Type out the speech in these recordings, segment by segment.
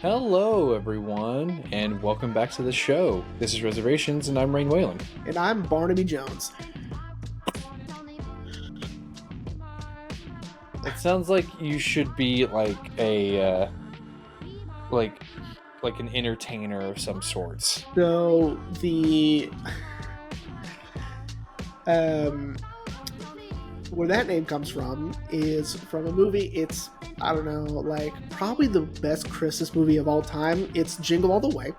Hello, everyone, and welcome back to the show. This is Reservations, and I'm Rain Whalen. And I'm Barnaby Jones. It sounds like you should be like a like an entertainer of some sorts. So where that name comes from is from a movie. It's, I don't know, like probably the best Christmas movie of all time. It's Jingle All the Way.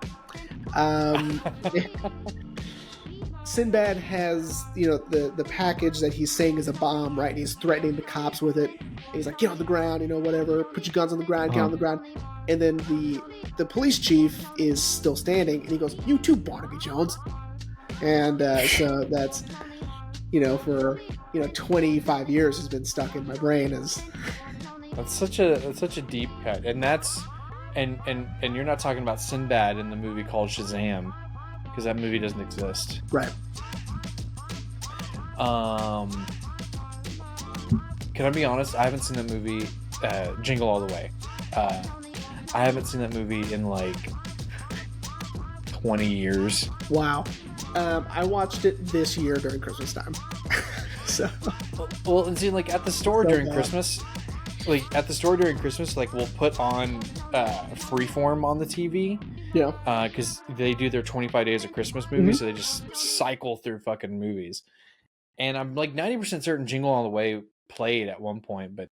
Sinbad has, the package that he's saying is a bomb, right? And he's threatening the cops with it. And he's like, get on the ground, whatever. Put your guns on the ground, get on the ground. And then the police chief is still standing, and he goes, you too, Barnaby Jones. And so that's, for 25 years has been stuck in my brain as. That's such a deep cut, and that's and you're not talking about Sinbad in the movie called Shazam, because that movie doesn't exist. Right. Can I be honest? I haven't seen that movie, Jingle All the Way. I haven't seen that movie in like 20 years. Wow. I watched it this year during Christmas time. So. Well, and see, like at the store during Christmas, like we'll put on Freeform on the TV. Yeah. Because they do their 25 days of Christmas movies, so they just cycle through fucking movies. And I'm like 90% certain Jingle All the Way played at one point, but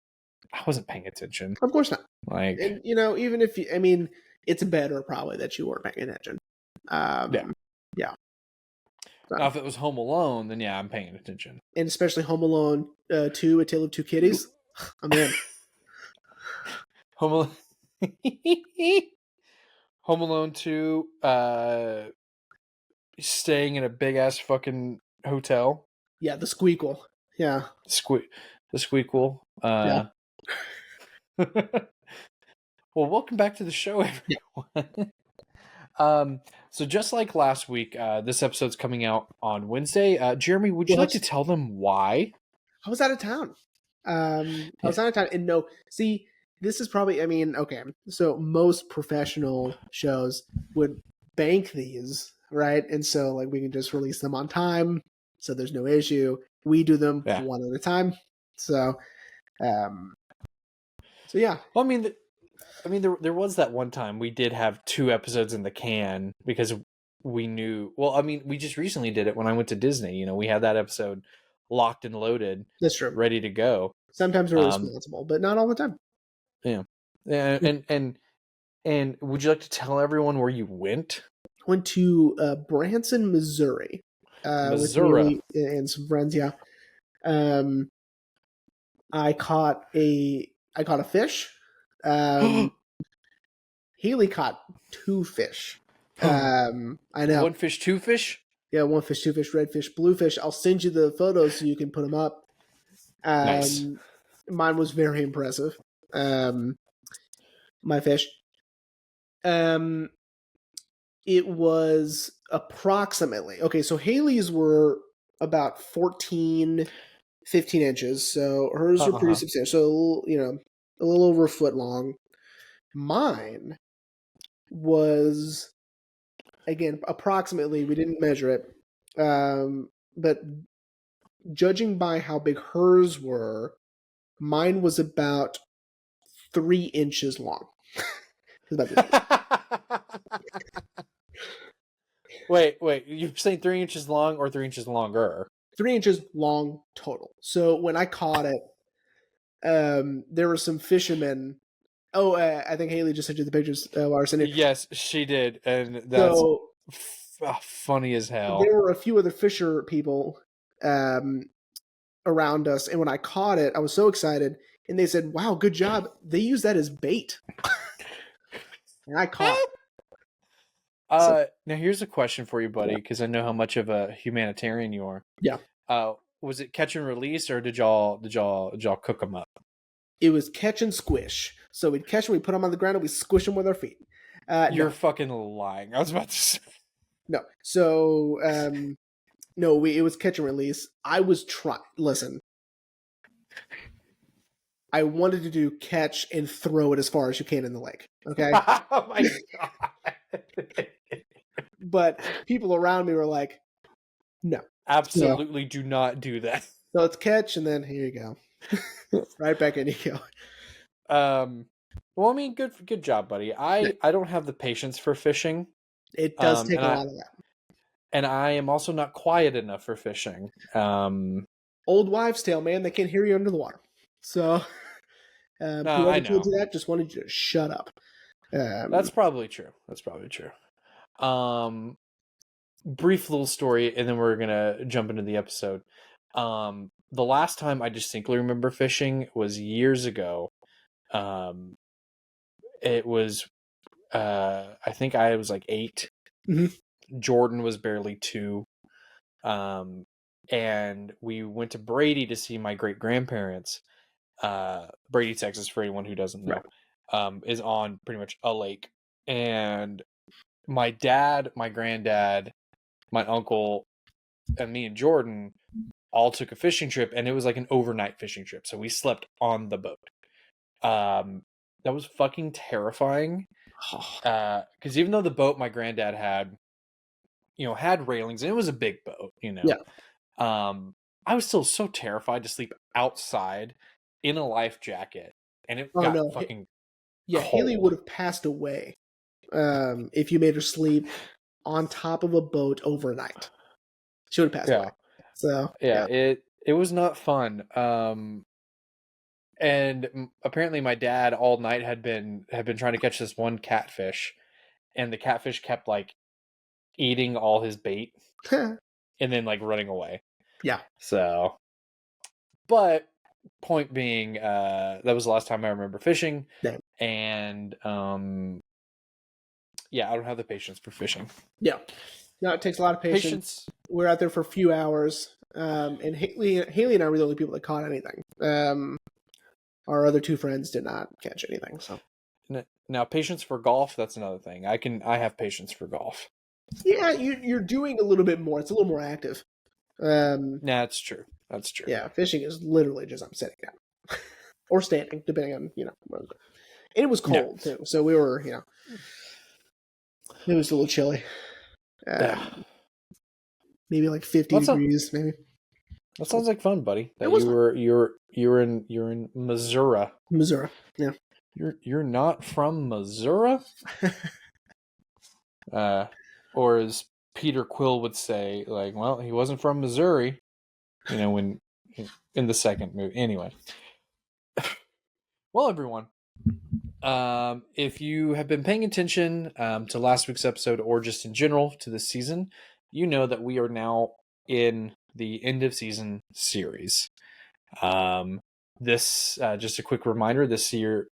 I wasn't paying attention. Of course not. Like, and, even if it's better probably that you weren't paying attention. Yeah. So. Now, if it was Home Alone, then yeah, I'm paying attention. And especially Home Alone 2, A Tale of Two Kitties. I'm in. Home Alone. Home Alone 2, staying in a big ass fucking hotel. Yeah, the Squeakle. Yeah. The Squeakle. Yeah. Well, welcome back to the show, everyone. So just like last week, this episode's coming out on Wednesday. Jeremy, would you like to tell them why? I was out of town. And no, see, this is probably, okay, so most professional shows would bank these, right? And so like we can just release them on time, so there's no issue. We do them one at a time. So yeah. Well, there was that one time we did have 2 episodes in the can because we knew. Well, we just recently did it when I went to Disney. We had that episode locked and loaded. That's true. Ready to go. Sometimes we're responsible, but not all the time. Yeah. And would you like to tell everyone where you went? Went to Branson, Missouri. Missouri. And some friends. Yeah. I caught a fish. Haley caught 2 fish. I know. 1 fish, 2 fish? Yeah, 1 fish, 2 fish, red fish, blue fish. I'll send you the photos so you can put them up. Nice. Mine was very impressive. My fish. It was approximately, okay, so Haley's were about 14, 15 inches. So hers were pretty substantial. So, a little over a foot long. Mine was, again, approximately, we didn't measure it, but judging by how big hers were, mine was about 3 inches long. Wait, you're saying 3 inches long or 3 inches longer? 3 inches long total. So when I caught it, there were some fishermen. Oh, I think Haley just sent you the pictures while I was sending. Yes, she did, and that's funny as hell. There were a few other fisher people around us, and when I caught it, I was so excited, and they said, "Wow, good job!" They use that as bait, and I caught. Now here's a question for you, buddy, because I know how much of a humanitarian you are. Yeah. Was it catch and release, or did y'all cook them up? It was catch and squish. So we'd catch them, we put them on the ground, and we squish them with our feet. You're fucking lying. I was about to say. No. So, it was catch and release. I was trying. Listen. I wanted to do catch and throw it as far as you can in the lake. Okay. Oh my god. But people around me were like, no. Absolutely do not do that. So let's catch, and then here you go. Right back in you go. Well, I mean, good job, buddy. I don't have the patience for fishing. It does take and a I lot of that. and I am also not quiet enough for fishing. Old wives' tale, man. They can't hear you under the water. So No, I whoever told know. you that just wanted you to shut up. That's probably true. That's probably true. Brief little story, and then we're gonna jump into the episode. The last time I distinctly remember fishing was years ago. It was, I think I was like 8. Mm-hmm. Jordan was barely 2. And we went to Brady to see my great grandparents. Brady, Texas, for anyone who doesn't know, is on pretty much a lake. And my dad, my granddad, my uncle, and me and Jordan all took a fishing trip, and it was like an overnight fishing trip. So we slept on the boat. That was fucking terrifying. Because even though the boat my granddad had, had railings, and it was a big boat, Yeah. I was still so terrified to sleep outside in a life jacket, and it Oh got no. fucking Yeah, cold. Haley would have passed away if you made her sleep on top of a boat overnight. She would have passed away. So yeah, it was not fun. And apparently my dad all night had been trying to catch this one catfish, and the catfish kept like eating all his bait and then like running away. Yeah. So, but point being, that was the last time I remember fishing. Damn. And yeah, I don't have the patience for fishing. Yeah. No, it takes a lot of patience. We're out there for a few hours. And Haley and I were the only people that caught anything. Our other 2 friends did not catch anything. So now, patience for golf, that's another thing. I have patience for golf. Yeah, you're doing a little bit more. It's a little more active. That's true. That's true. Yeah, fishing is literally just I'm sitting down or standing, depending on And it was cold too, so we were it was a little chilly. Maybe like 50 degrees, maybe. That sounds like fun, buddy. That you're in Missouri. Missouri, yeah. You're not from Missouri? Or as Peter Quill would say, like, well, he wasn't from Missouri, when in the second movie. Anyway. Well, everyone, if you have been paying attention to last week's episode, or just in general to this season, you know that we are now in the end of season series. This just a quick reminder, this season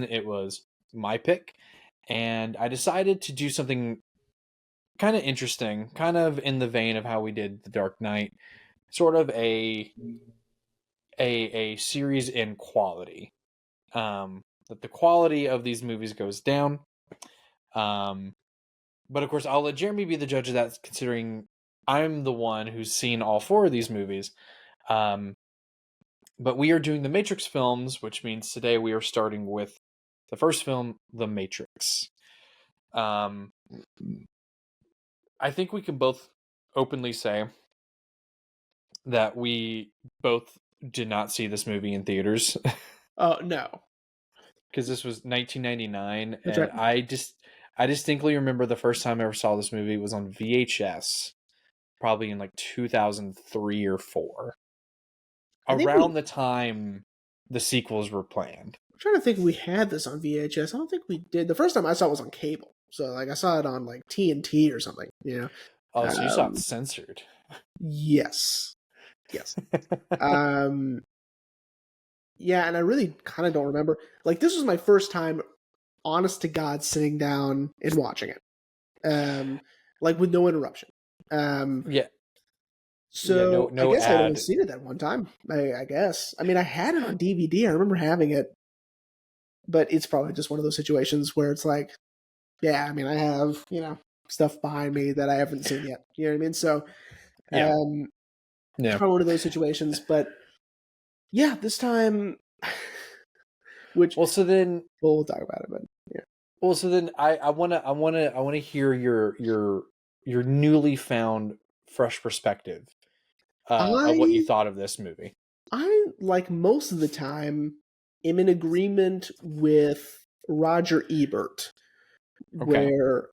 it was my pick, and I decided to do something kind of interesting, kind of in the vein of how we did The Dark Knight, sort of a series in quality. That the quality of these movies goes down. But of course, I'll let Jeremy be the judge of that, considering I'm the one who's seen all 4 of these movies. But we are doing the Matrix films, which means today we are starting with the first film, The Matrix. I think we can both openly say that we both did not see this movie in theaters. Oh, no. Because this was 1999, That's and right. I distinctly remember the first time I ever saw this movie was on VHS, probably in like 2003 or 4. Around the time the sequels were planned. I'm trying to think if we had this on VHS. I don't think we did. The first time I saw it was on cable. So like I saw it on like TNT or something, Oh, so you saw it censored. Yes. Yes. Yeah, and I really kind of don't remember. Like, this was my first time, honest to God, sitting down and watching it. Like, with no interruption. Yeah. So, yeah, no I guess I'd only ad. seen it that one time, I guess. I mean, I had it on DVD. I remember having it. But it's probably just one of those situations where it's like, yeah, I mean, I have, stuff behind me that I haven't seen yet. You know what I mean? So, Yeah. probably one of those situations. But Yeah, this time, which Well, so then we'll talk about it, but yeah. Well, so then I wanna hear your newly found fresh perspective of what you I thought of this movie. I like most of the time am in agreement with Roger Ebert, Okay. where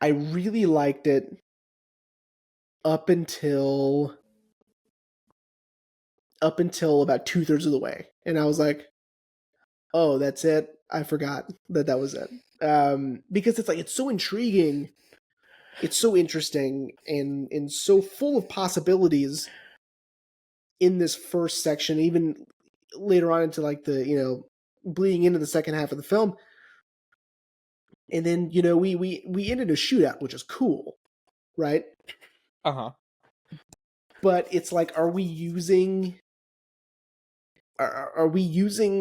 I really liked it up until about 2/3 of the way, and I was like, "Oh, that's it. I forgot that was it." Because it's like it's so intriguing, it's so interesting, and so full of possibilities in this first section, even later on into like the bleeding into the second half of the film. And then we ended a shootout, which is cool, right? Uh-huh. But it's like, are we using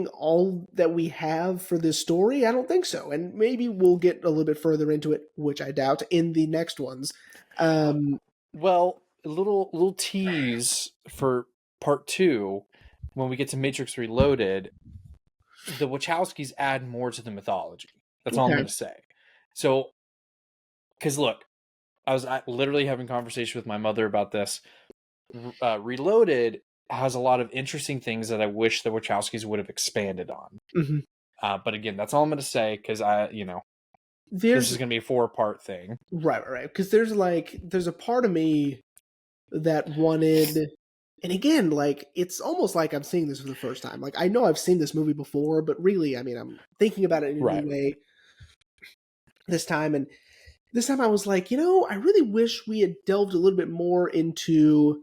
all that we have for this story? I don't think so. And maybe we'll get a little bit further into it, which I doubt, in the next ones. Um, Well, a little tease for part 2 when we get to Matrix Reloaded, the Wachowskis add more to the mythology. That's all I'm okay. going to say. So, cuz look, I was literally having a conversation with my mother about this. Reloaded has a lot of interesting things that I wish the Wachowskis would have expanded on. Hmm. But again, that's all I'm going to say because this There's is going to be a 4-part thing. right. Because there's a part of me that wanted, and again, like it's almost like I'm seeing this for the first time. Like I know I've seen this movie before, but really, I mean, I'm thinking about it in a new Right. way this time. And this time I was like, I really wish we had delved a little bit more into,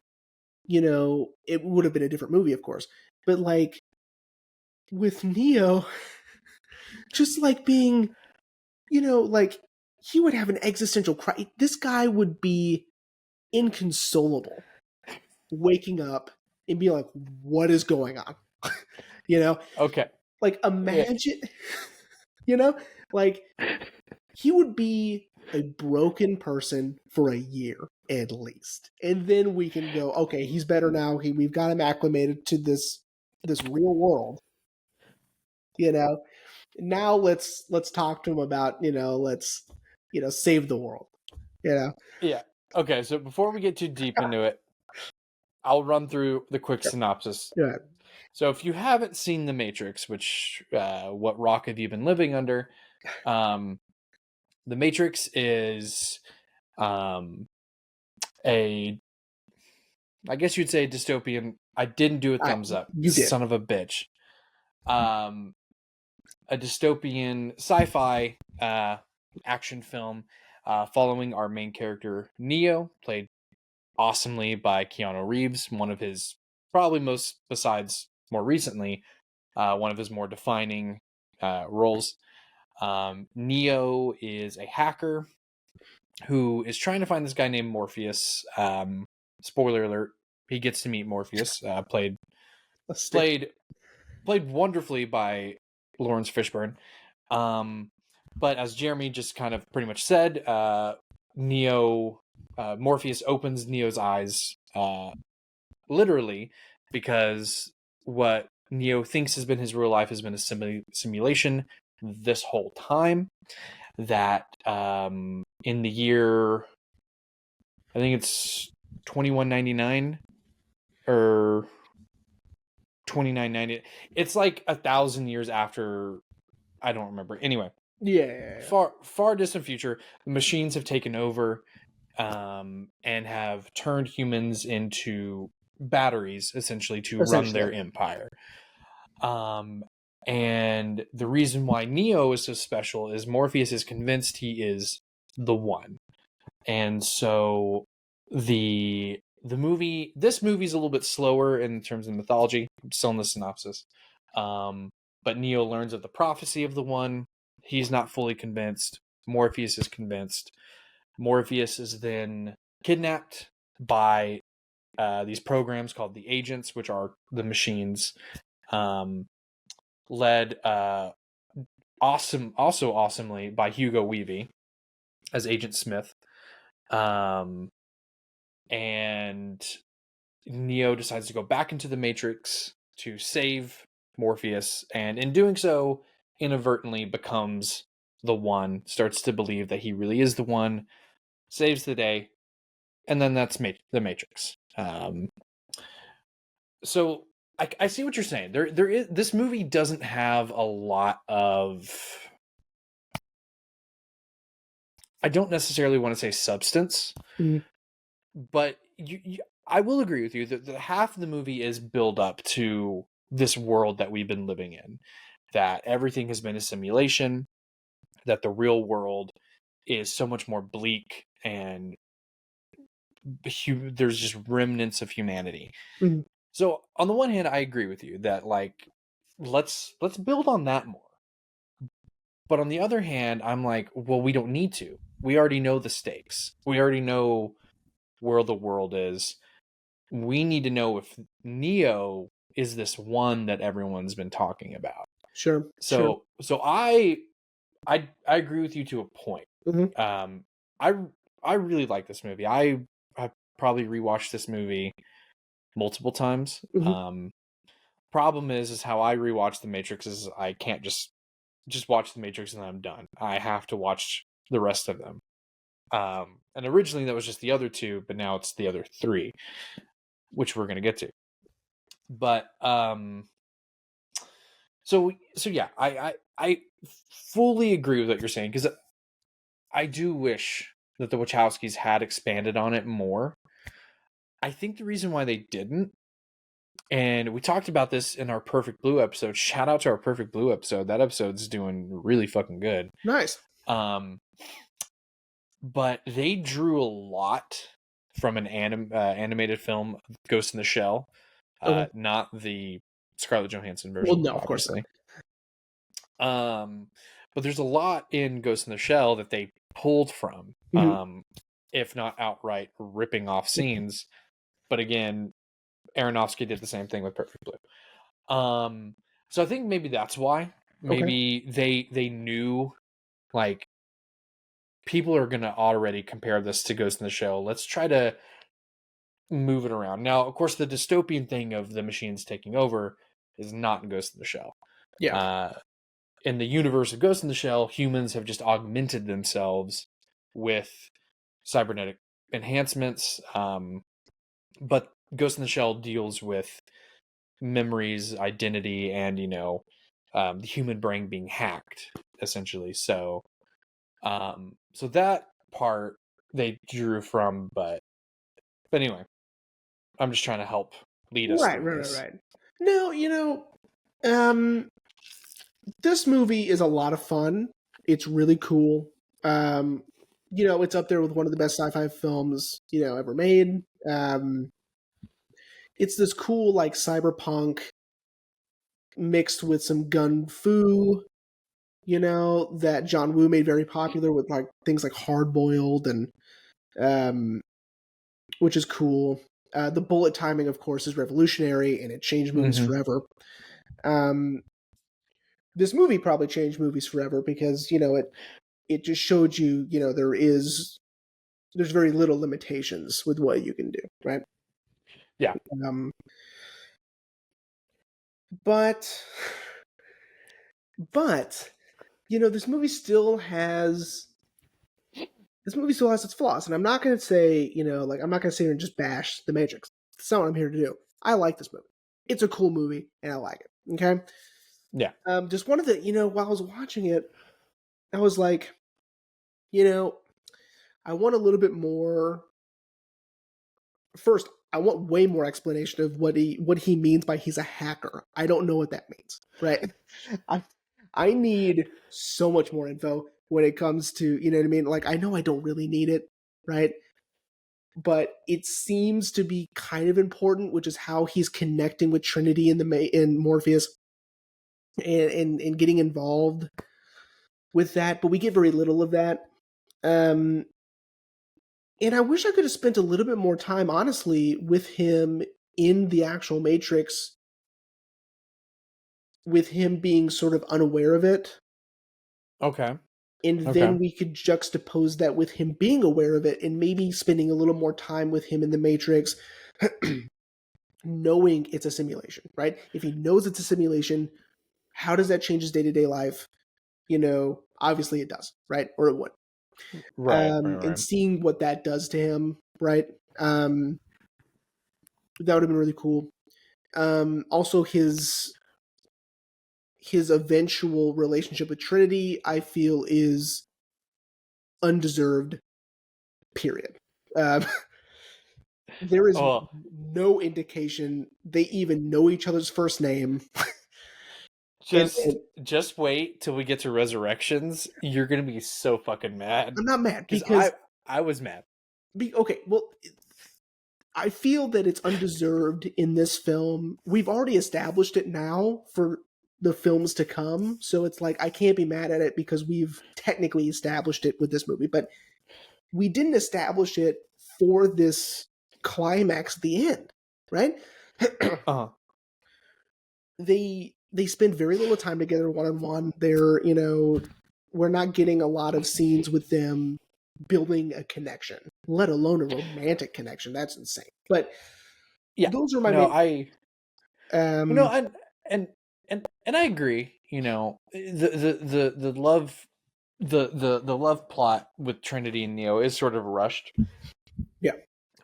it would have been a different movie, of course, but like with Neo, just like being, like he would have an existential crisis. This guy would be inconsolable, waking up and be like, what is going on? you know, Okay. like Yeah. imagine, you know, like he would be a broken person for a year at least, and then we can go, okay, he's better now. We've got him acclimated to this real world. You know, now let's talk to him about let's save the world. You know, Yeah. Okay. So before we get too deep into it, I'll run through the quick sure. synopsis. Yeah. So if you haven't seen The Matrix, which what rock have you been living under? Um, The Matrix is um, a, I guess you'd say, dystopian. I didn't do a thumbs up, You did. son of a bitch. Um, a dystopian sci-fi action film following our main character Neo, played awesomely by Keanu Reeves, one of his probably most, besides more recently, one of his more defining roles. Neo is a hacker who is trying to find this guy named Morpheus. Spoiler alert: he gets to meet Morpheus, A stick. played played wonderfully by Lawrence Fishburne. But as Jeremy just kind of pretty much said, Neo Morpheus opens Neo's eyes, literally, because what Neo thinks has been his real life has been a simulation this whole time. That in the year, I think it's 2199 or 2990. It's like 1,000 years after. I don't remember. Anyway, Yeah. far distant future, the machines have taken over, and have turned humans into batteries, essentially, to run Essentially. their empire. Um, and the reason why Neo is so special is Morpheus is convinced he is the one, and so this movie is a little bit slower in terms of mythology. I'm still in the synopsis. But Neo learns of the prophecy of the one. He's not fully convinced. Morpheus is convinced. Morpheus is then kidnapped by these programs called the agents, which are the machines, led awesomely by Hugo Weaving as Agent Smith. And Neo decides to go back into the Matrix to save Morpheus, and in doing so, inadvertently becomes the one, starts to believe that he really is the one, saves the day, and then that's the Matrix. So I see what you're saying. There is, this movie doesn't have a lot of, I don't necessarily want to say substance, but I will agree with you that half of the movie is build up to this world that we've been living in, that everything has been a simulation, that the real world is so much more bleak, and there's just remnants of humanity. Mm-hmm. So on the one hand, I agree with you that like let's build on that more. But on the other hand, I'm like, well, we don't need to. We already know the stakes. We already know where the world is. We need to know if Neo is this one that everyone's been talking about. Sure. So I agree with you to a point. Mm-hmm. I really like this movie. I probably rewatched this movie multiple times. Mm-hmm. Problem is how I rewatch The Matrix is I can't just watch The Matrix and then I'm done. I have to watch the rest of them. And originally that was just the other two, but now it's the other three, which we're gonna get to. But so yeah, I fully agree with what you're saying, because I do wish that the Wachowskis had expanded on it more. I think the reason why they didn't, and we talked about this in our Perfect Blue episode. Shout out to our Perfect Blue episode. That episode's doing really fucking good. Nice. But they drew a lot from an animated film, Ghost in the Shell, Okay. not the Scarlett Johansson version. Well, no, obviously. Of course not. But there's a lot in Ghost in the Shell that they pulled from, Mm-hmm. if not outright ripping off scenes. But again, Aronofsky did the same thing with Perfect Blue. So I think maybe that's why. Maybe they knew, like, people are gonna already compare this to Ghost in the Shell. Let's try to move it around. Now, of course, the dystopian thing of the machines taking over is not in Ghost in the Shell. Yeah. In the universe of Ghost in the Shell, humans have just augmented themselves with cybernetic enhancements. But Ghost in the Shell deals with memories, identity, and the human brain being hacked, essentially. So that part they drew from, but anyway, I'm just trying to help lead us through this. Right. No, this movie is a lot of fun. It's really cool. It's up there with one of the best sci-fi films, ever made. It's this cool, like, cyberpunk mixed with some gun fu, that John Woo made very popular with, like, things like Hard Boiled, and which is cool. The bullet timing, of course, is revolutionary, and it changed movies forever. This movie probably changed movies forever because, it just showed you, there's very little limitations with what you can do, right? Yeah. But this movie still has its flaws, and I'm not going to say, I'm not going to sit here and just bash The Matrix. That's not what I'm here to do. I like this movie. It's a cool movie, and I like it. Okay. Yeah. Just one of the, while I was watching it, I was like, I want a little bit more. First, I want way more explanation of what he means by he's a hacker. I don't know what that means, right? I need so much more info when it comes to, you know what I mean? Like, I know I don't really need it, right? But it seems to be kind of important, which is how he's connecting with Trinity in Morpheus and getting involved with that. But we get very little of that. And I wish I could have spent a little bit more time, honestly, with him in the actual Matrix, with him being sort of unaware of it. Okay. And then we could juxtapose that with him being aware of it, and maybe spending a little more time with him in the Matrix knowing it's a simulation, right? If he knows it's a simulation, how does that change his day-to-day life? Obviously it does, right? Or it would. Right. And seeing what that does to him, right? That would have been really cool. Also his eventual relationship with Trinity, I feel, is undeserved, period. There is no indication they even know each other's first name. Just wait till we get to Resurrections. You're gonna be so fucking mad. I'm not mad because I was mad. Okay, well, I feel that it's undeserved in this film. We've already established it now for the films to come, so it's like I can't be mad at it because we've technically established it with this movie, but we didn't establish it for this climax at the end, right? They spend very little time together one-on-one. They're, we're not getting a lot of scenes with them building a connection, let alone a romantic connection. That's insane. But yeah, those are my main. And I agree. The love, the love plot with Trinity and Neo is sort of rushed. Yeah,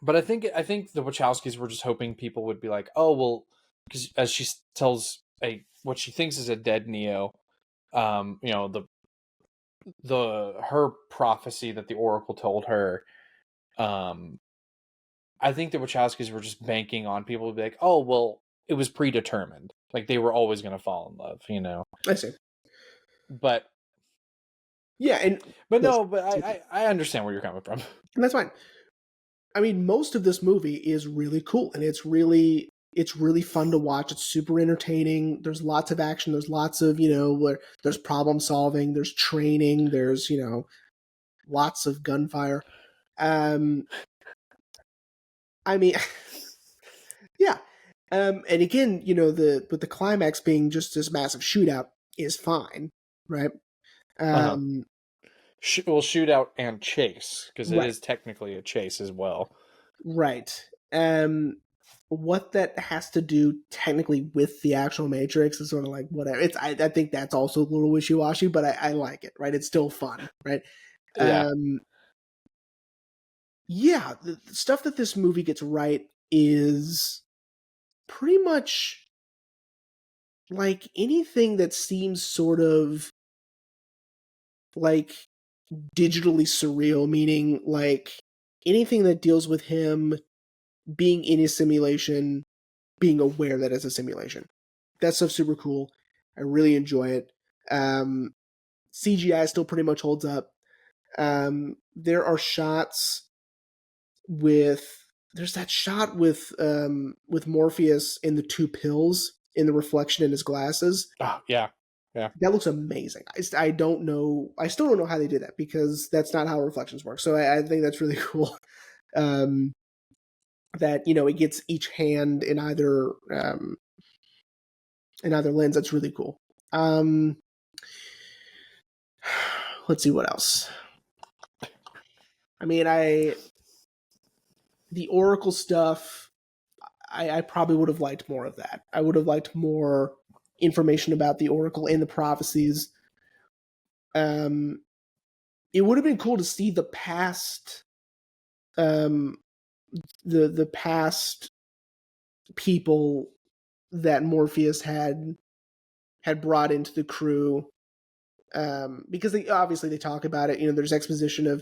but I think the Wachowskis were just hoping people would be like, oh well, because as she tells what she thinks is a dead Neo, her prophecy that the Oracle told her, I think the Wachowskis were just banking on people to be like, oh well, it was predetermined, like they were always going to fall in love, I see. But yeah, but I understand where you're coming from, and that's fine. I mean, most of this movie is really cool, and it's really fun to watch. It's super entertaining. There's lots of action. There's lots of, where there's problem solving. There's training. There's, lots of gunfire. I mean, yeah. And again, with the climax being just this massive shootout is fine, right? Shootout and chase, because it is technically a chase as well. Right. What that has to do technically with the actual Matrix is sort of like whatever. I think that's also a little wishy-washy, but I like it, right? It's still fun, right? Yeah. Yeah, the stuff that this movie gets right is pretty much like anything that seems sort of like digitally surreal, meaning like anything that deals with him being in a simulation, being aware that it's a simulation. That stuff's super cool. I really enjoy it. CGI still pretty much holds up. There are shots there's that shot with Morpheus in the two pills in the reflection in his glasses. Oh, yeah. That looks amazing. I don't know. I still don't know how they did that because that's not how reflections work. So I think that's really cool. That it gets each hand in either lens. That's really cool. Let's see what else. I mean, the Oracle stuff, I probably would have liked more of that. I would have liked more information about the Oracle and the prophecies. It would have been cool to see the past, the past people that Morpheus had brought into the crew, because they talk about it. There's exposition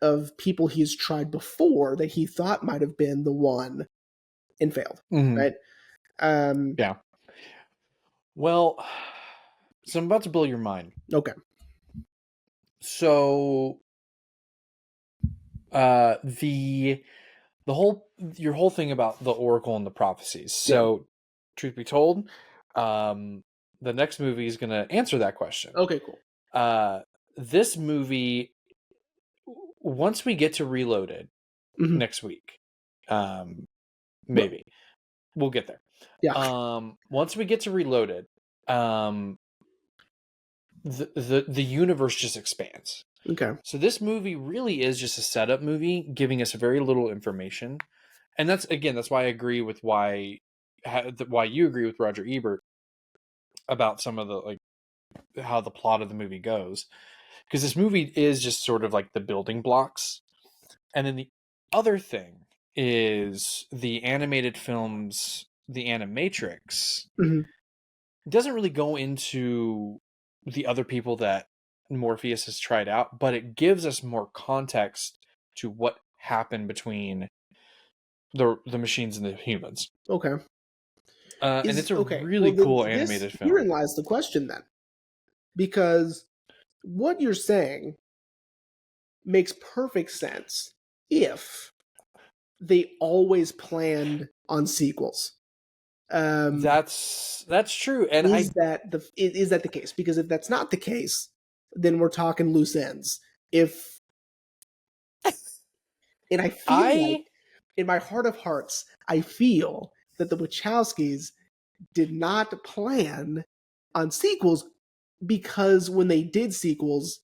of people he's tried before that he thought might have been the one and failed, right? Yeah. Well, so I'm about to blow your mind. Okay. So, your whole thing about the Oracle and the prophecies. So, truth be told, the next movie is going to answer that question. Okay, cool. This movie, once we get to Reloaded next week, maybe we'll get there. Yeah. Once we get to Reloaded, the universe just expands. Okay. So this movie really is just a setup movie, giving us very little information, and that's why I agree with why why you agree with Roger Ebert about some of the like how the plot of the movie goes, because this movie is just sort of like the building blocks. And then the other thing is the animated films, the Animatrix, Mm-hmm. doesn't really go into the other people that Morpheus has tried out, but it gives us more context to what happened between the machines and the humans. Okay. And it's a Okay. really Well, then cool this animated film. herein lies the question then, because what you're saying makes perfect sense if they always planned on sequels. That's true, and Is that the case? Because if that's not the case, then we're talking loose ends. If and I feel like I in my heart of hearts, I feel that the Wachowskis did not plan on sequels, because when they did sequels,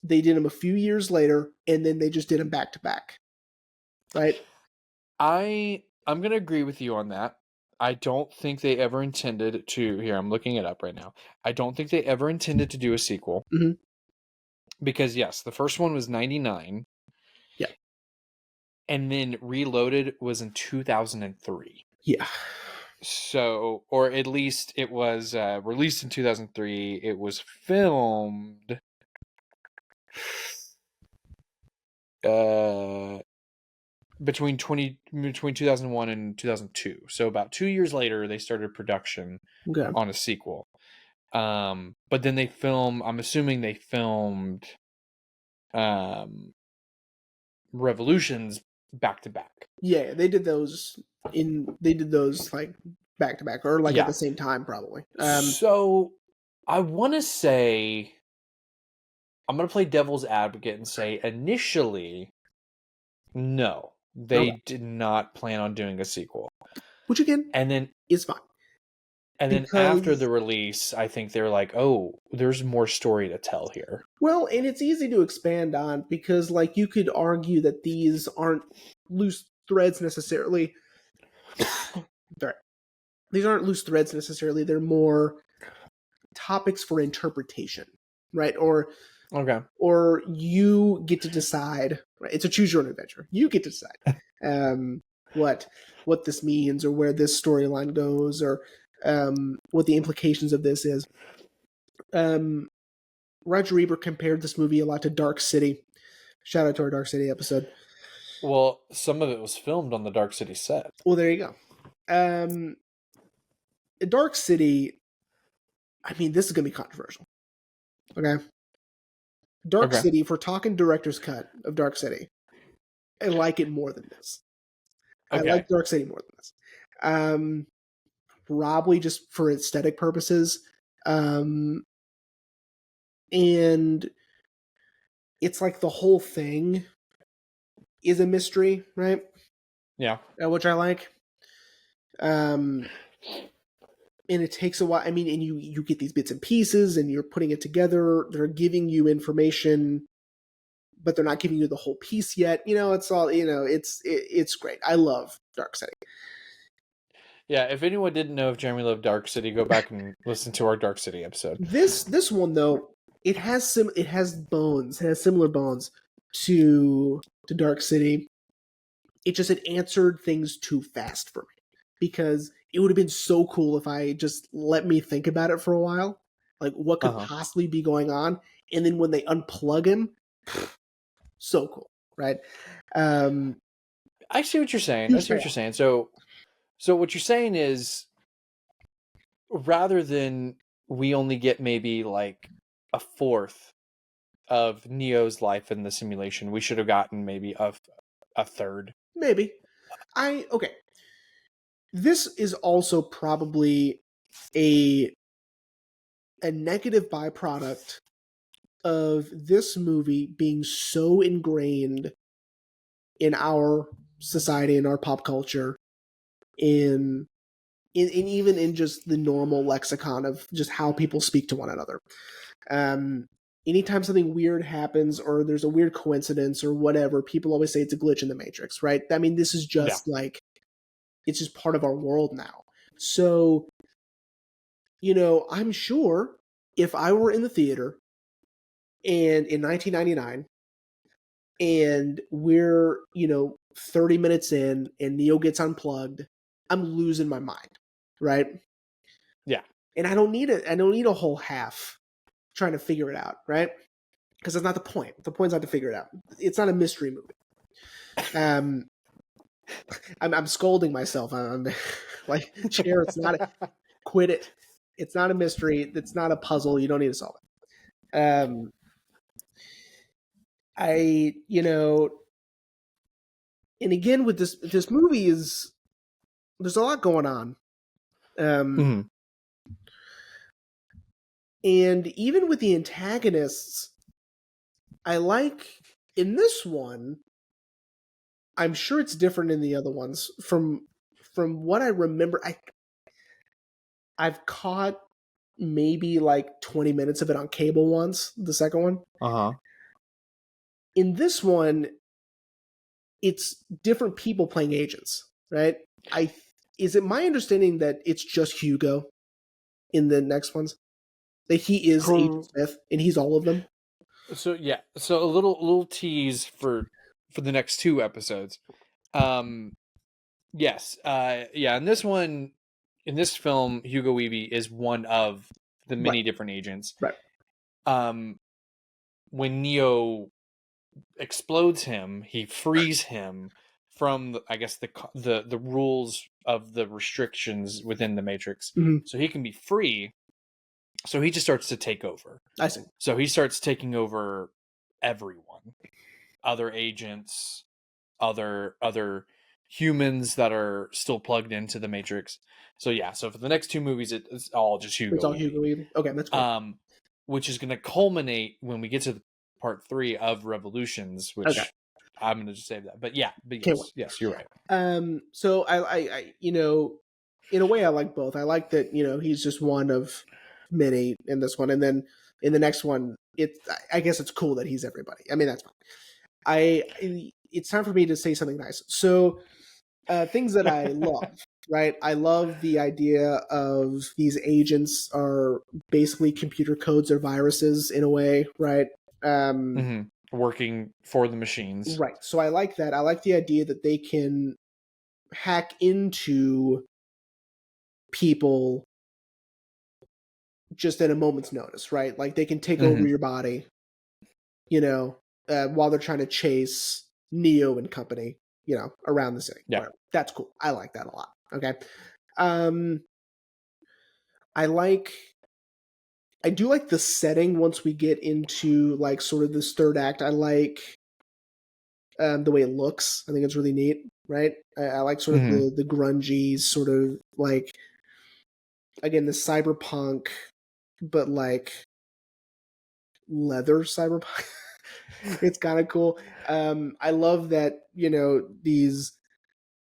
they did them a few years later, and then they just did them back to back. Right? I'm gonna agree with you on that. I don't think they ever intended to. Here, I'm looking it up right now. I don't think they ever intended to do a sequel, Mm-hmm. because yes, the first one was 99, Yeah. and then Reloaded was in 2003. Yeah. So, or at least it was released in 2003. It was filmed uh between 2001 and 2002. So about 2 years later they started production Okay. on a sequel. But then I'm assuming they filmed um Revolutions back to back. Yeah, they did those like back to back, or like at Yeah. the same time probably. So I want to say, I'm going to play devil's advocate and say initially, no, they Okay. did not plan on doing a sequel. Which again And then is fine. after Because the release, I think they're like, oh, there's more story to tell here. well, and it's easy to expand on, because like you could argue that these aren't loose threads necessarily. Sorry. These aren't loose threads necessarily. They're more topics for interpretation, right? Okay. Or you get to decide. Right? It's a choose your own adventure. You get to decide what this means, or where this storyline goes, or what the implications of this is. Roger Ebert compared this movie a lot to Dark City. Shout out to our Dark City episode. Well, some of it was filmed on the Dark City set. Well, there you go. Dark City, I mean, this is going to be controversial. Okay? Dark Okay. City, if we're talking director's cut of Dark City, I like it more than this. I Okay. like Dark City more than this. Probably just for aesthetic purposes. And it's like the whole thing is a mystery, right? Yeah. Which I like. And it takes a while. I mean, and you get these bits and pieces, and you're putting it together. They're giving you information, but they're not giving you the whole piece yet. It's all, it's great. I love Dark City. Yeah, if anyone didn't know if Jeremy loved Dark City, go back and listen to our Dark City episode. This one though, it has similar bones to Dark City. It answered things too fast for me, because it would have been so cool if I just let me think about it for a while, like what could possibly be going on, and then when they unplug him, so cool, right? I see what you're saying. So what you're saying is, rather than we only get maybe like a fourth of Neo's life in the simulation, we should have gotten maybe a third. Maybe. Okay. This is also probably a negative byproduct of this movie being so ingrained in our society, in our pop culture, in even in just the normal lexicon of just how people speak to one another. Anytime something weird happens, or there's a weird coincidence or whatever, people always say it's a glitch in the Matrix, right? I mean, this is just like, it's just part of our world now. So, I'm sure if I were in the theater and in 1999 and we're, 30 minutes in and Neo gets unplugged, I'm losing my mind, right? Yeah. And I don't need a whole half trying to figure it out, right? Because that's not the point. The point's not to figure it out. It's not a mystery movie. I'm scolding myself. I'm like, chair. It's not. Quit it. It's not a mystery. It's not a puzzle. You don't need to solve it. I and again with this movie is there's a lot going on. Mm-hmm. And even with the antagonists, I like in this one. I'm sure it's different in the other ones. From what I remember, I've caught maybe like 20 minutes of it on cable once, the second one. Uh-huh. In this one, it's different people playing agents, right? Is it my understanding that it's just Hugo in the next ones? That he is Agent Smith and he's all of them? So yeah, so a little tease for the next two episodes. Yes, yeah, in this one, in this film, Hugo Weavy is one of the many different agents. Right. When Neo explodes him, he frees him from I guess the rules of the restrictions within the Matrix, so he can be free. So he just starts to take over. I see. So he starts taking over everyone, other agents, other humans that are still plugged into the Matrix. So yeah, so for the next two movies, it's all just Hugo. It's all Hugo Weaving. Okay, that's cool. Which is going to culminate when we get to part 3 of Revolutions, which I'm going to just save that. But yeah, yes, you're right. So I in a way, I like both. I like that he's just one of many in this one, and then in the next one, I guess it's cool that he's everybody. I mean, that's fine. It's time for me to say something nice. So, things that I love, right? I love the idea of these agents are basically computer codes or viruses in a way, right? Working for the machines. Right. So I like that. I like the idea that they can hack into people just at a moment's notice, right? Like they can take over your body, while they're trying to chase Neo and company, around the city. Yeah. Whatever. That's cool. I like that a lot. Okay. I do like the setting once we get into like sort of this third act. I like the way it looks. I think it's really neat, right? I like sort of the grungy sort of like, again, the cyberpunk, but like leather cyberpunk. It's kind of cool. I love that, these,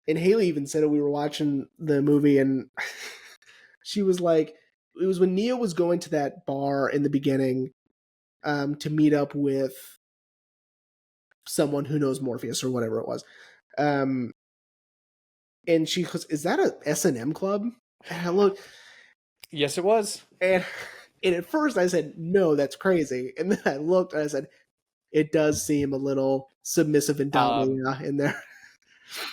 and Haley even said it, we were watching the movie and she was like, it was when Neo was going to that bar in the beginning to meet up with someone who knows Morpheus or whatever it was. And she goes, "Is that a S&M club?" And I looked. Yes, it was. And at first I said, "No, that's crazy." And then I looked and I said, "It does seem a little submissive and dominant in there."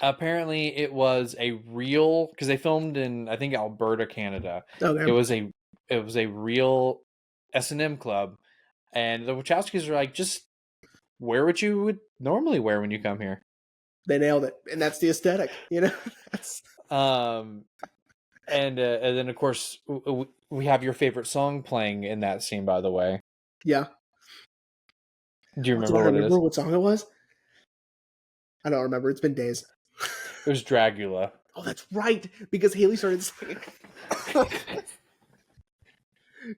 Apparently, it was a real, because they filmed in, I think, Alberta, Canada. Okay. It was a real S&M club, and the Wachowskis are like, just wear what you would normally wear when you come here. They nailed it, and that's the aesthetic, And then of course we have your favorite song playing in that scene, by the way. Yeah. Do you remember what song it was? I don't remember. It's been days. It was Dragula. Oh, that's right, because Haley started singing.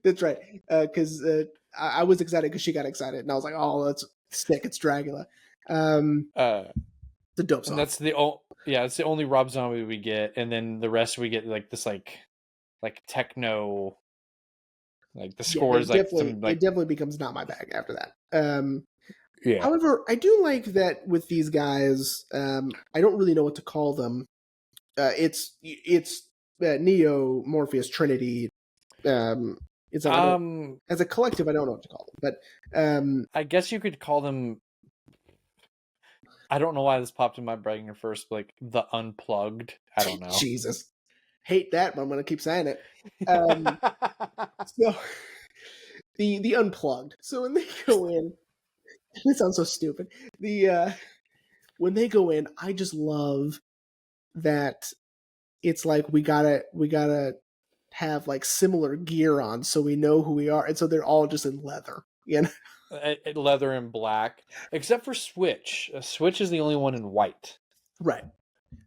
That's right, because I was excited because she got excited, and I was like, "Oh, that's sick! It's Dragula." The dope song. And that's it's the only Rob Zombie we get, and then the rest we get like this like techno, like the score is it definitely becomes not my bag after that. Yeah. However, I do like that with these guys. I don't really know what to call them. It's Neo, Morpheus, Trinity. It's I don't, as a collective, I don't know what to call them, but I guess you could call them. I don't know why this popped in my brain first, like the Unplugged. I don't know. Jesus, hate that, but I'm gonna keep saying it. So the Unplugged. So when they go in, it sounds so stupid. The when they go in, I just love that it's like we gotta have like similar gear on so we know who we are, and so they're all just in leather, you know. Leather and black, except for Switch. Switch is the only one in white. Right.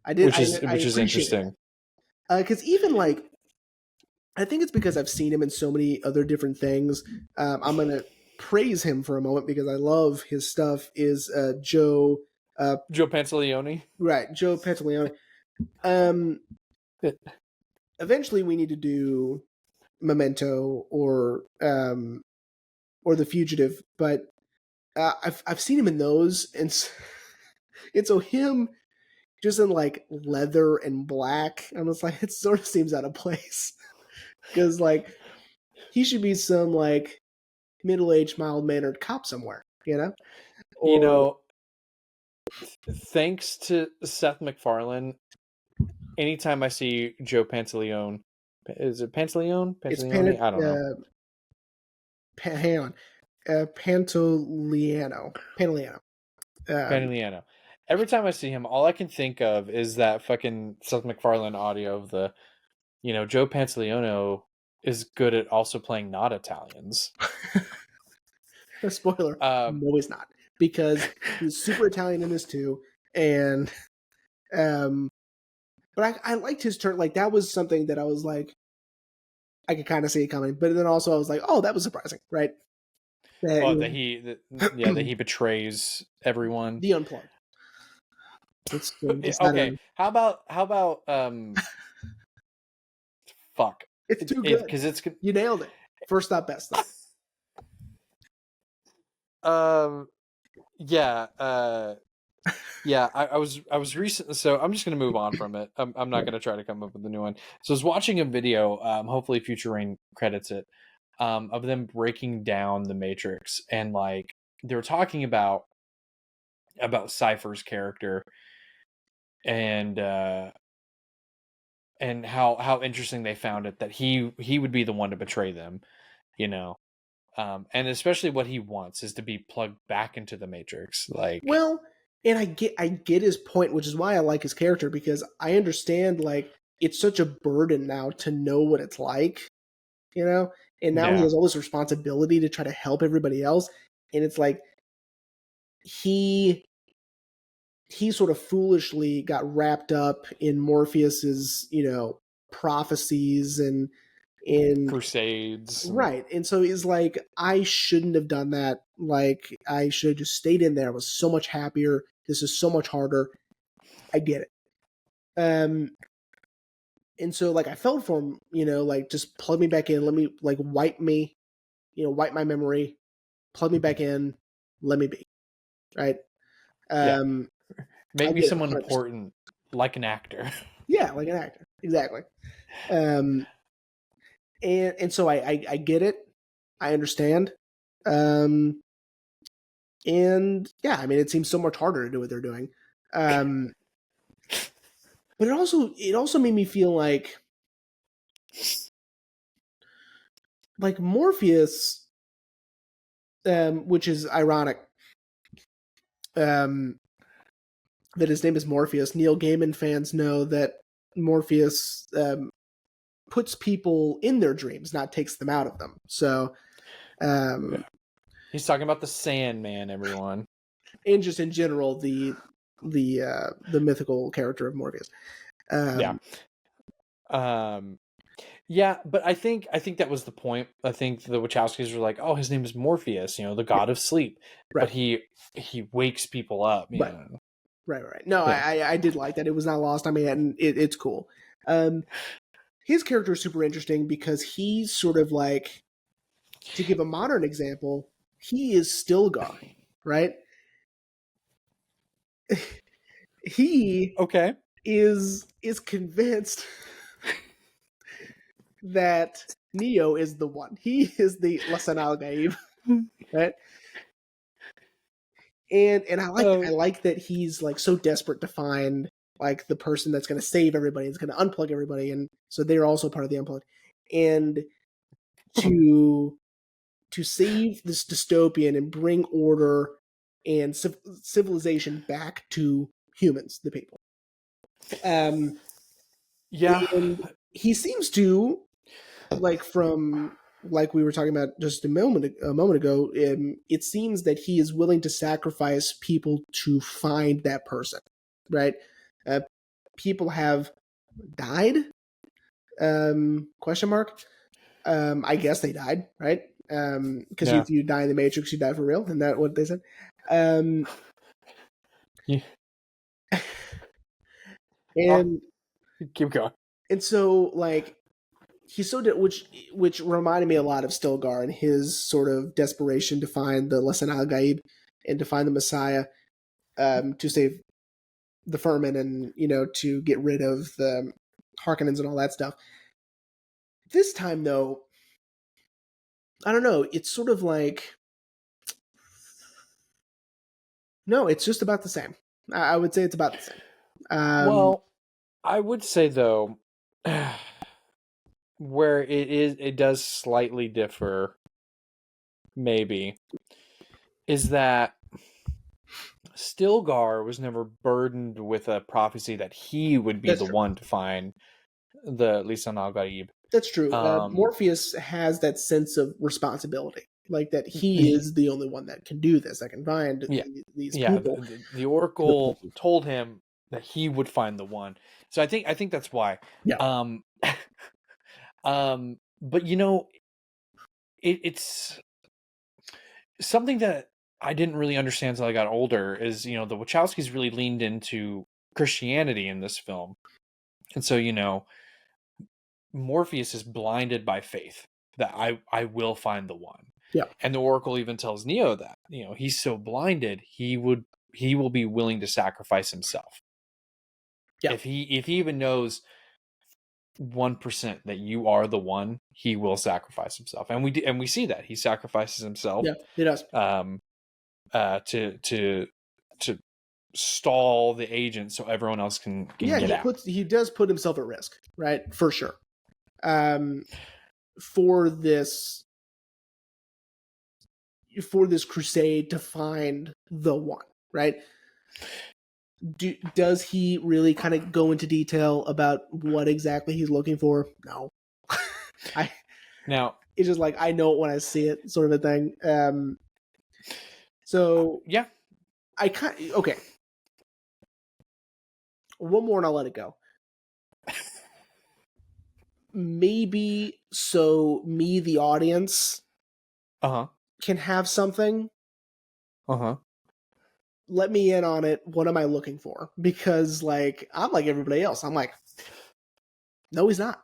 I Which is interesting. Because even like, I think it's because I've seen him in so many other different things. I'm gonna praise him for a moment because I love his stuff. Is Joe Pantoliano? Right, Joe Pantoliano. Eventually, we need to do Memento or The Fugitive, but I've seen him in those, and so him just in like leather and black, I'm just like, it sort of seems out of place because like he should be some like middle-aged, mild-mannered cop somewhere, you know. Or thanks to Seth MacFarlane, anytime I see Joe Pantoliano, is it Pantoliano? It's I don't know. Hang on. Pantoliano. Pantoliano. Every time I see him, all I can think of is that fucking Seth MacFarlane audio of the, Joe Pantoliano is good at also playing not Italians. Spoiler, no, he's not, because he's super Italian in this too, and but I liked his turn. Like that was something that I was like, I could kind of see it coming, but then also I was like, oh, that was surprising, right? That he betrays everyone. The Unplugged. It's okay. How about fuck. It's too good because it's you nailed it. First stop, best stop. Yeah. I was recent, so I'm just gonna move on from it. I'm not gonna try to come up with a new one. So I was watching a video, hopefully Future Rain credits it, of them breaking down the Matrix, and like they were talking about Cypher's character, and how interesting they found it that he would be the one to betray them, and especially what he wants is to be plugged back into the Matrix. Like, well, and I get his point, which is why I like his character, because I understand like it's such a burden now to know what it's like, and now he has all this responsibility to try to help everybody else, and it's like he sort of foolishly got wrapped up in Morpheus's, prophecies and in crusades, right? And so he's like, I shouldn't have done that. Like, I should have just stayed in there. I was so much happier. This is so much harder. I get it. And so like I felt for him, like just plug me back in. Let me like wipe my memory, plug me back in, let me be. Right. Make me someone important, like an actor. Yeah, like an actor. Exactly. And so I get it. I understand. And yeah, I mean, it seems so much harder to do what they're doing. But it also made me feel like Morpheus, which is ironic, that his name is Morpheus. Neil Gaiman fans know that Morpheus puts people in their dreams, not takes them out of them. So, he's talking about the Sandman, everyone, and just in general the mythical character of Morpheus. Yeah, but I think that was the point. I think the Wachowskis were like, "Oh, his name is Morpheus, the god of sleep," right. But he wakes people up. Right. No, yeah. I did like that. It was not lost on me, and it's cool. His character is super interesting because he's sort of like, to give a modern example, he is Stilgar, right? He okay is convinced that Neo is the one. He is the Lasan al Gaib, right? And I like that he's like so desperate to find like the person that's going to save everybody, is going to unplug everybody, and so they're also part of the unplugged. And to save this dystopian and bring order and civilization back to humans, the people. Yeah. And he seems to, like, from like we were talking about just a moment ago, it seems that he is willing to sacrifice people to find that person, right? People have died, question mark. I guess they died, right? Because Yeah. if you die in the Matrix, you die for real, and that what they said. Yeah. And keep going. And so, like, he's so which reminded me a lot of Stilgar and his sort of desperation to find the Lasan al Gaib and to find the Messiah, to save the Furman and to get rid of the Harkonnens and all that stuff. This time, though, I don't know. It's sort of like, no, it's just about the same. I would say it's about the same. Well, I would say though, where it does slightly differ, maybe, is that Stilgar was never burdened with a prophecy that he would be That's the true. one to find the Lisan al Gaib. That's true. Morpheus has that sense of responsibility, like that he is the only one that can do this, that can find these people. The Oracle told him that he would find the one. So I think that's why. Yeah. But it's something that I didn't really understand until I got older. Is the Wachowskis really leaned into Christianity in this film, and so Morpheus is blinded by faith that I will find the one. Yeah. And the Oracle even tells Neo that, he's so blinded, he will be willing to sacrifice himself. Yeah. If he even knows 1% that you are the one, he will sacrifice himself. And we see that. He sacrifices himself. Yeah, he does. To stall the agent so everyone else can get out. He does put himself at risk, right? For sure. For this crusade to find the one, right? Does he really kind of go into detail about what exactly he's looking for? No. Now it's just like, I know it when I see it, sort of a thing. So yeah, okay. One more and I'll let it go. Maybe so me, the audience, can have something. Let me in on it. What am I looking for? Because, like, I'm like everybody else. I'm like, no, he's not.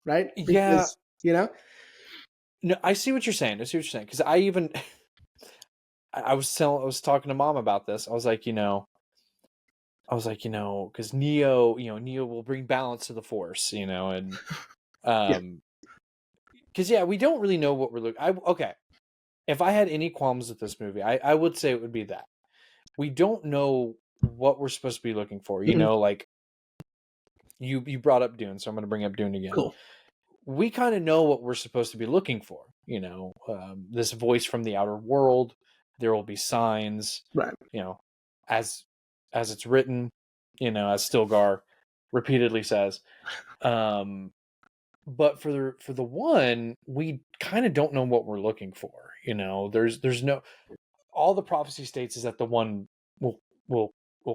Right? Because, No, I see what you're saying. Because I was talking to Mom about this. I was like, because Neo will bring balance to the Force, and because we don't really know what we're looking. Okay, if I had any qualms with this movie, I would say it would be that we don't know what we're supposed to be looking for. Like you brought up Dune, so I'm going to bring up Dune again. Cool. We kind of know what we're supposed to be looking for. This voice from the outer world. There will be signs, right? As it's written, as Stilgar repeatedly says. But for the one, we kind of don't know what we're looking for. There's no, all the prophecy states is that the one will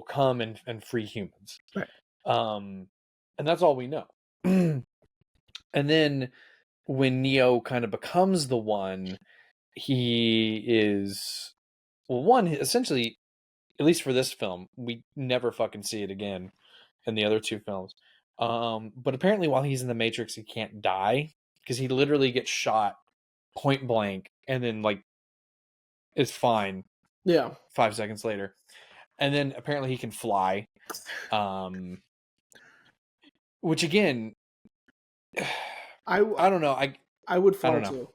come and free humans. Right. And that's all we know. And then when Neo kind of becomes the one, he is, one, essentially, at least for this film, we never fucking see it again in the other two films. But apparently while he's in the Matrix, he can't die because he literally gets shot point blank and then like is fine. Yeah. 5 seconds later. And then apparently he can fly. Which again, I don't know. I would I fly don't know. too.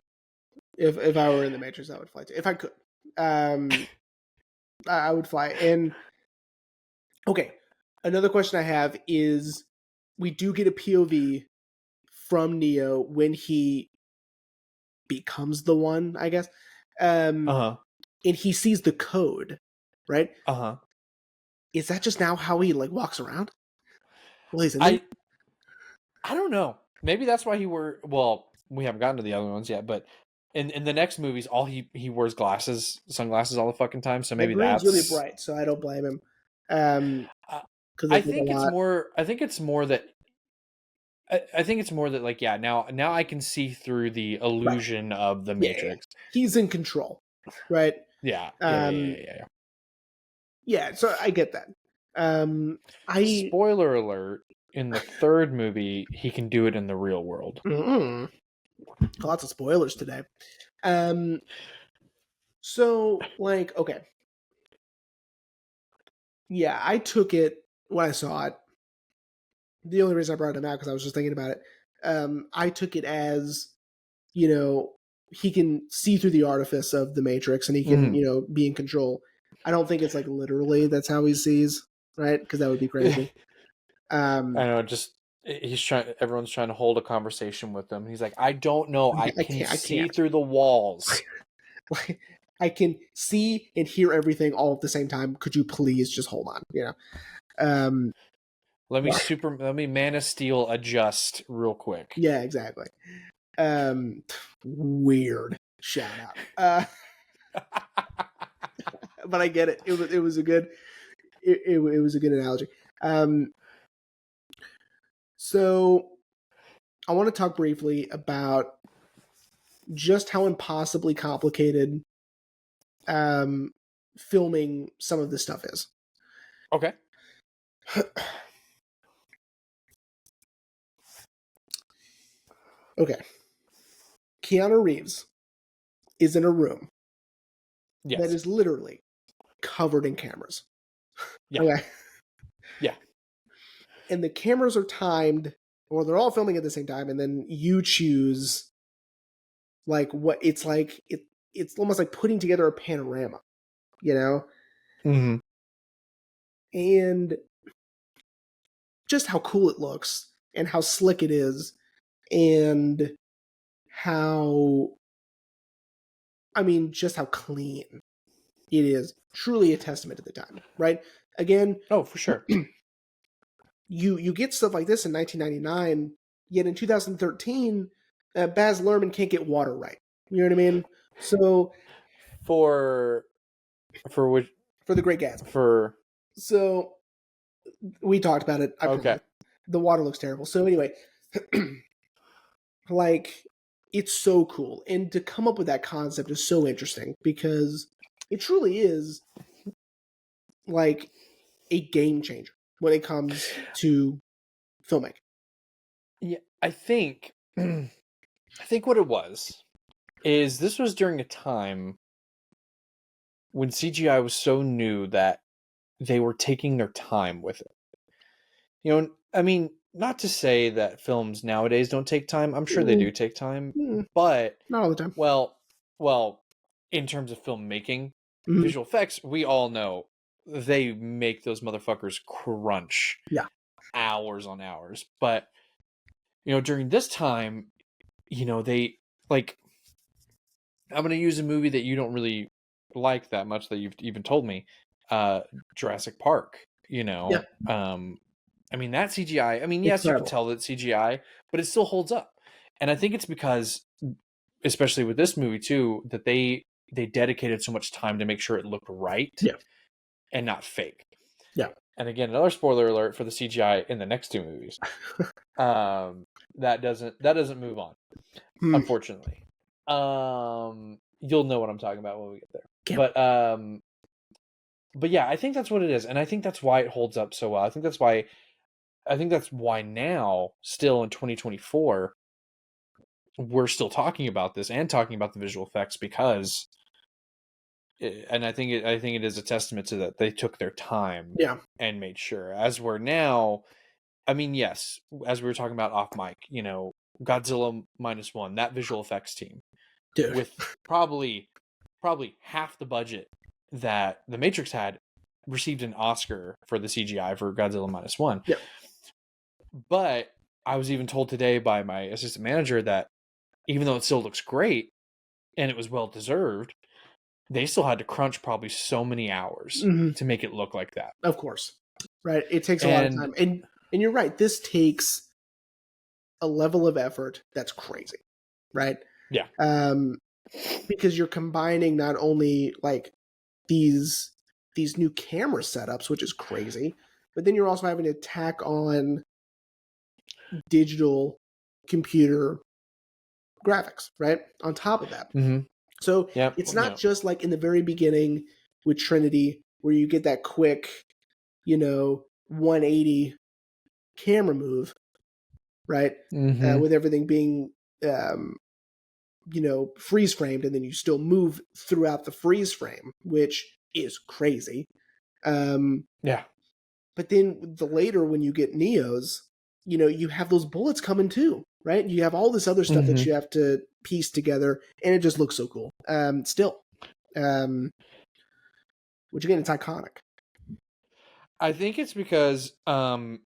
If I were in the Matrix, I would fly too. If I could. I would fly. And okay, another question I have is we do get a POV from Neo when he becomes the one, I guess. Uh-huh. And he sees the code, right? Uh-huh. Is that just now how he like walks around? Well, he's in there. I don't know. Maybe that's why we haven't gotten to the other ones yet, but in the next movies, all he wears sunglasses all the fucking time. So My maybe brain's really that's. bright, so I don't blame him. Uh, Because I I think a think it's lot. more. I think it's more that. I think it's more that like now I can see through the Right. illusion of the Yeah. Matrix. He's in control, right? Yeah. Yeah. So I get that. Spoiler alert: in the third movie, he can do it in the real world. Lots of spoilers today. So like, okay, yeah, I took it when I saw it. The only reason I brought it out because I was just thinking about it. I took it as, you know, he can see through the artifice of the Matrix and he can, be in control. I don't think it's like literally that's how he sees, right? Because that would be crazy. I know. Everyone's trying to hold a conversation with him. He's like, I don't know. Can you I see can't. through the walls? Like, I can see and hear everything all at the same time. Could you please just hold on? Let me Man of Steel adjust real quick. Yeah, exactly. Weird shout out. But I get it. It was a good it was a good analogy. So I want to talk briefly about just how impossibly complicated filming some of this stuff is. Okay. Okay. Keanu Reeves is in a room that is literally covered in cameras. Yeah. Okay. Yeah. And the cameras are timed, or they're all filming at the same time, and then you choose like what it's like. It's almost like putting together a panorama, Mm-hmm. And just how cool it looks and how slick it is and just how clean it is. Truly a testament to the time, right? Again, oh, for sure. you get stuff like this in 1999, yet in 2013, Baz Luhrmann can't get water right. You know what I mean? So for which for The Great Gatsby. for So we talked about it. I promise. The water looks terrible. So anyway, like it's so cool, and to come up with that concept is so interesting because it truly is like a game changer when it comes to filmmaking. Yeah, I think what it was is this was during a time when CGI was so new that they were taking their time with it. I mean, not to say that films nowadays don't take time. I'm sure they do take time, but not all the time. Well, in terms of filmmaking, visual effects, we all know they make those motherfuckers crunch. Yeah. Hours on hours. But during this time, they like I'm going to use a movie that you don't really like that much that you've even told me, Jurassic Park, Yeah. I mean that CGI, I mean yes, you can tell that CGI, but it still holds up. And I think it's because, especially with this movie too, that they dedicated so much time to make sure it looked right. Yeah. And not fake. Yeah. And again, another spoiler alert for the CGI in the next two movies. That doesn't move on, unfortunately. You'll know what I'm talking about when we get there. Yeah. But yeah, I think that's what it is, and I think that's why it holds up so well. I think that's why now, still in 2024, we're still talking about this and talking about the visual effects because, and I think it is a testament to that they took their time, and made sure. As we're now, I mean, yes, as we were talking about off mic, Godzilla -1, that visual effects team, dude. with probably half the budget that The Matrix had, received an Oscar for the CGI for Godzilla -1. Yeah. But I was even told today by my assistant manager that even though it still looks great and it was well deserved, they still had to crunch probably so many hours to make it look like that. Of course, right? It takes a lot of And time, and you're right. This takes a level of effort that's crazy, right? yeah, Because you're combining not only like these new camera setups, which is crazy, but then you're also having to tack on digital computer graphics, right? On top of that. So yep, it's not just like in the very beginning with Trinity where you get that quick, 180 camera move, right? With everything being, freeze framed, and then you still move throughout the freeze frame, which is crazy. Yeah. But then the later when you get Neos, you have those bullets coming too, right? You have all this other stuff that you have to piece together, and it just looks so cool. Still, which again, it's iconic. I think it's because I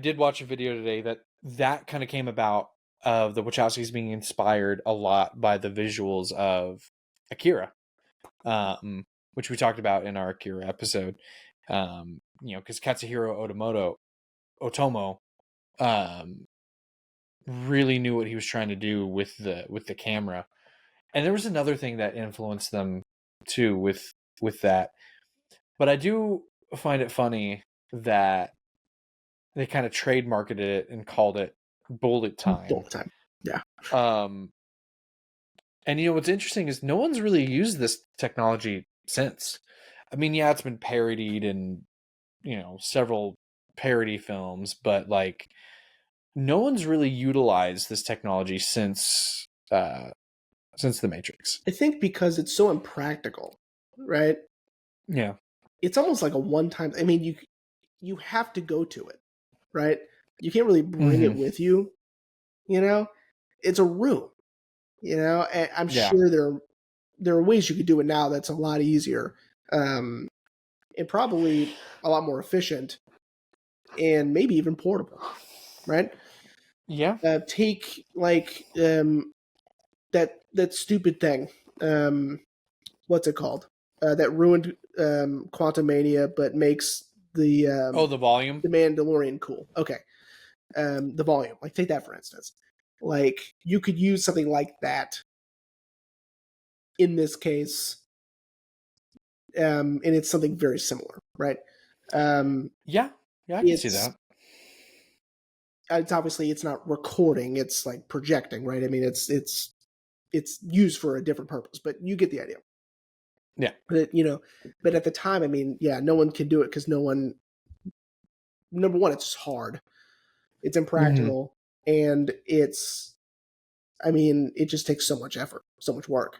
did watch a video today that kind of came about of the Wachowskis being inspired a lot by the visuals of Akira, which we talked about in our Akira episode. Because Katsuhiro Otomo really knew what he was trying to do with the camera. And there was another thing that influenced them too with that. But I do find it funny that they kind of trademarketed it and called it bullet time. Bullet time. Yeah. And what's interesting is no one's really used this technology since. I mean, yeah, it's been parodied in several parody films, but like no one's really utilized this technology since The Matrix. I think because it's so impractical, right? Yeah. It's almost like a one-time. I mean, you have to go to it, right? You can't really bring it with you. It's a room. And I'm sure there are ways you could do it now that's a lot easier, and probably a lot more efficient, and maybe even portable, right? Yeah. Take like that stupid thing. What's it called? That ruined Quantumania, but makes the the volume, the Mandalorian cool. Okay, the volume. Like take that for instance. Like you could use something like that in this case, and it's something very similar, right? yeah, I can see that. It's obviously it's not recording; it's like projecting, right? I mean, it's used for a different purpose, but you get the idea. Yeah. But but at the time, I mean, yeah, no one can do it because no one. Number one, it's just hard. It's impractical, and it's. I mean, it just takes so much effort, so much work.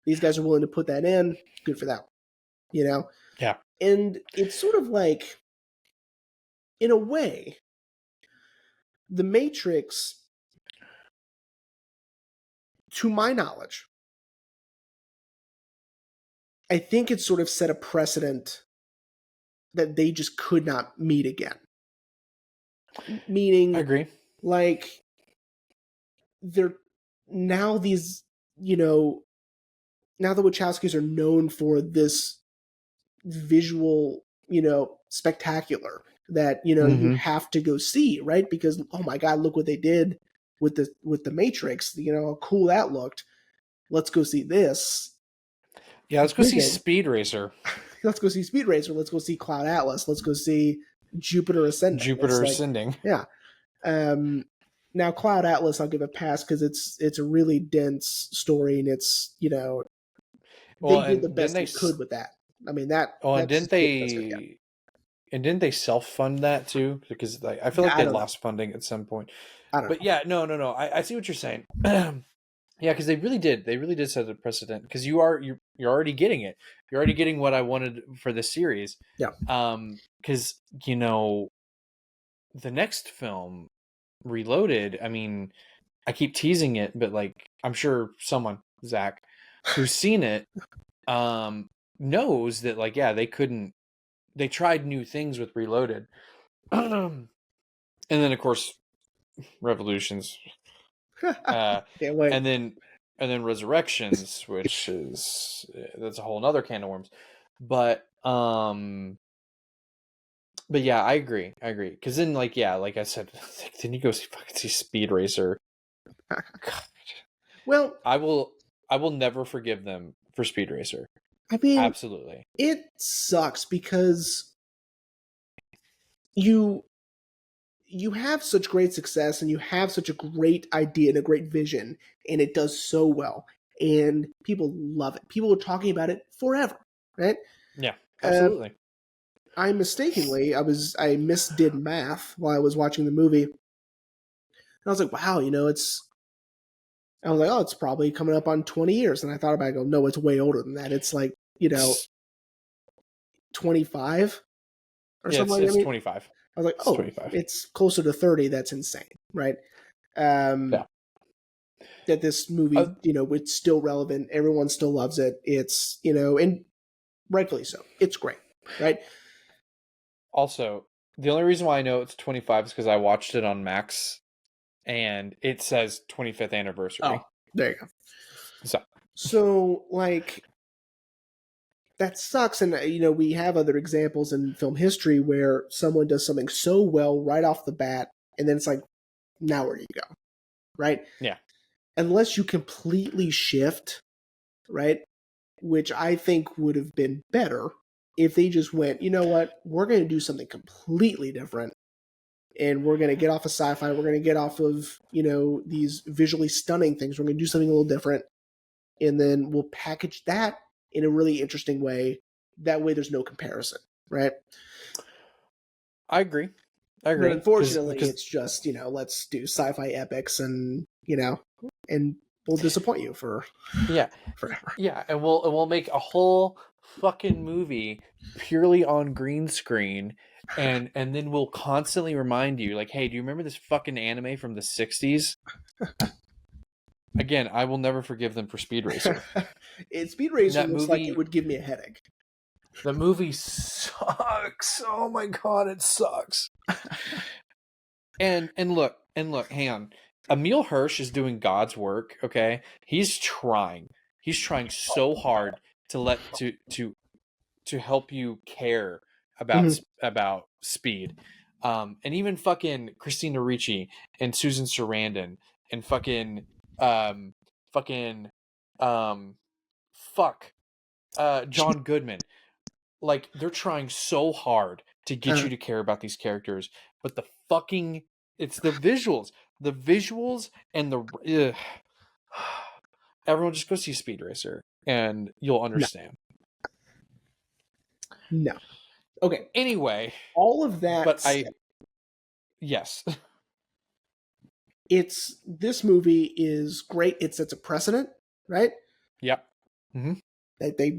These guys are willing to put that in. Good for them. Yeah. And it's sort of like, in a way, The Matrix, to my knowledge, I think it sort of set a precedent that they just could not meet again. Meaning, I agree. Like, they're now these, now the Wachowskis are known for this visual, spectacular that, you have to go see, right? Because, oh my God, look what they did with the Matrix, how cool that looked. Let's go see this. Yeah, let's go see Speed Racer. Let's go see Speed Racer. Let's go see Cloud Atlas. Let's go see Jupiter Ascending. Ascending. Yeah. Now Cloud Atlas, I'll give a pass because it's a really dense story, and it's they did the best they could with that. I mean that. Oh, and didn't they? And didn't they self-fund that too? Because I feel like they lost funding at some point. I don't know. Yeah, no. I see what you're saying. Yeah, because they really did. They really did set a precedent. Because you're already getting it. You're already getting what I wanted for this series. Yeah. Because you know the next film, Reloaded. I mean, I keep teasing it, but like I'm sure someone, Zach, who's seen it, knows that like yeah, they couldn't. They tried new things with Reloaded, and then of course Revolutions, uh, Can't wait. and then Resurrections, which is that's a whole nother can of worms. But yeah, I agree. Because then like yeah, like I said, like, didn't you go see Speed Racer? God. Well, I will never forgive them for Speed Racer. I mean, Absolutely. it sucks because you you have such great success and you have such a great idea and a great vision, and it does so well, and people love it. People are talking about it forever, right? Yeah, Uh, absolutely. I mistakenly, I misdid math while I was watching the movie, and I was like, wow, I was like, oh, it's probably coming up on 20 years, and I thought about it, I go, no, it's way older than that. It's like 25 or Yeah, something like that. I it's mean, 25. I was like, It's oh, 25. it's closer to 30. That's insane, right? Um, Yeah. that this movie, it's still relevant. Everyone still loves it. It's, and rightfully so. It's great, right? Also, the only reason why I know it's 25 is because I watched it on Max and it says 25th Oh, anniversary. there you go. So, So, like, that sucks. And, we have other examples in film history where someone does something so well right off the bat, and then it's like, now where do you go? Right? yeah. Unless you completely shift, right? Which I think would have been better if they just went, you know what, we're going to do something completely different. And we're going to get off of sci-fi. We're going to get off of, these visually stunning things. We're going to do something a little different. And then we'll package that in a really interesting way. That way there's no comparison, right? I agree. But Because unfortunately, it's just, let's do sci-fi epics and we'll disappoint you for yeah. forever. Yeah, and we'll make a whole fucking movie purely on green screen and then we'll constantly remind you like, "Hey, do you remember this fucking anime from the 60s?" Again, I will never forgive them for Speed Racer. Speed Racer That looks like it movie would give me a headache. the movie sucks. Oh my god, it sucks. And look, hang on. Emil Hirsch is doing God's work, okay? He's trying. He's trying so hard to help you care Mhm. about speed. And even fucking Christina Ricci and Susan Sarandon and um fucking um fuck John Goodman. Like they're trying so hard to get Uh, you to care about these characters, but the fucking it's the visuals. The visuals and the ugh. Everyone just go see Speed Racer and you'll no, understand. no. Okay. Anyway, All of that but said, yes. this movie is great. It sets a precedent, right? Yep. Mm-hmm. That they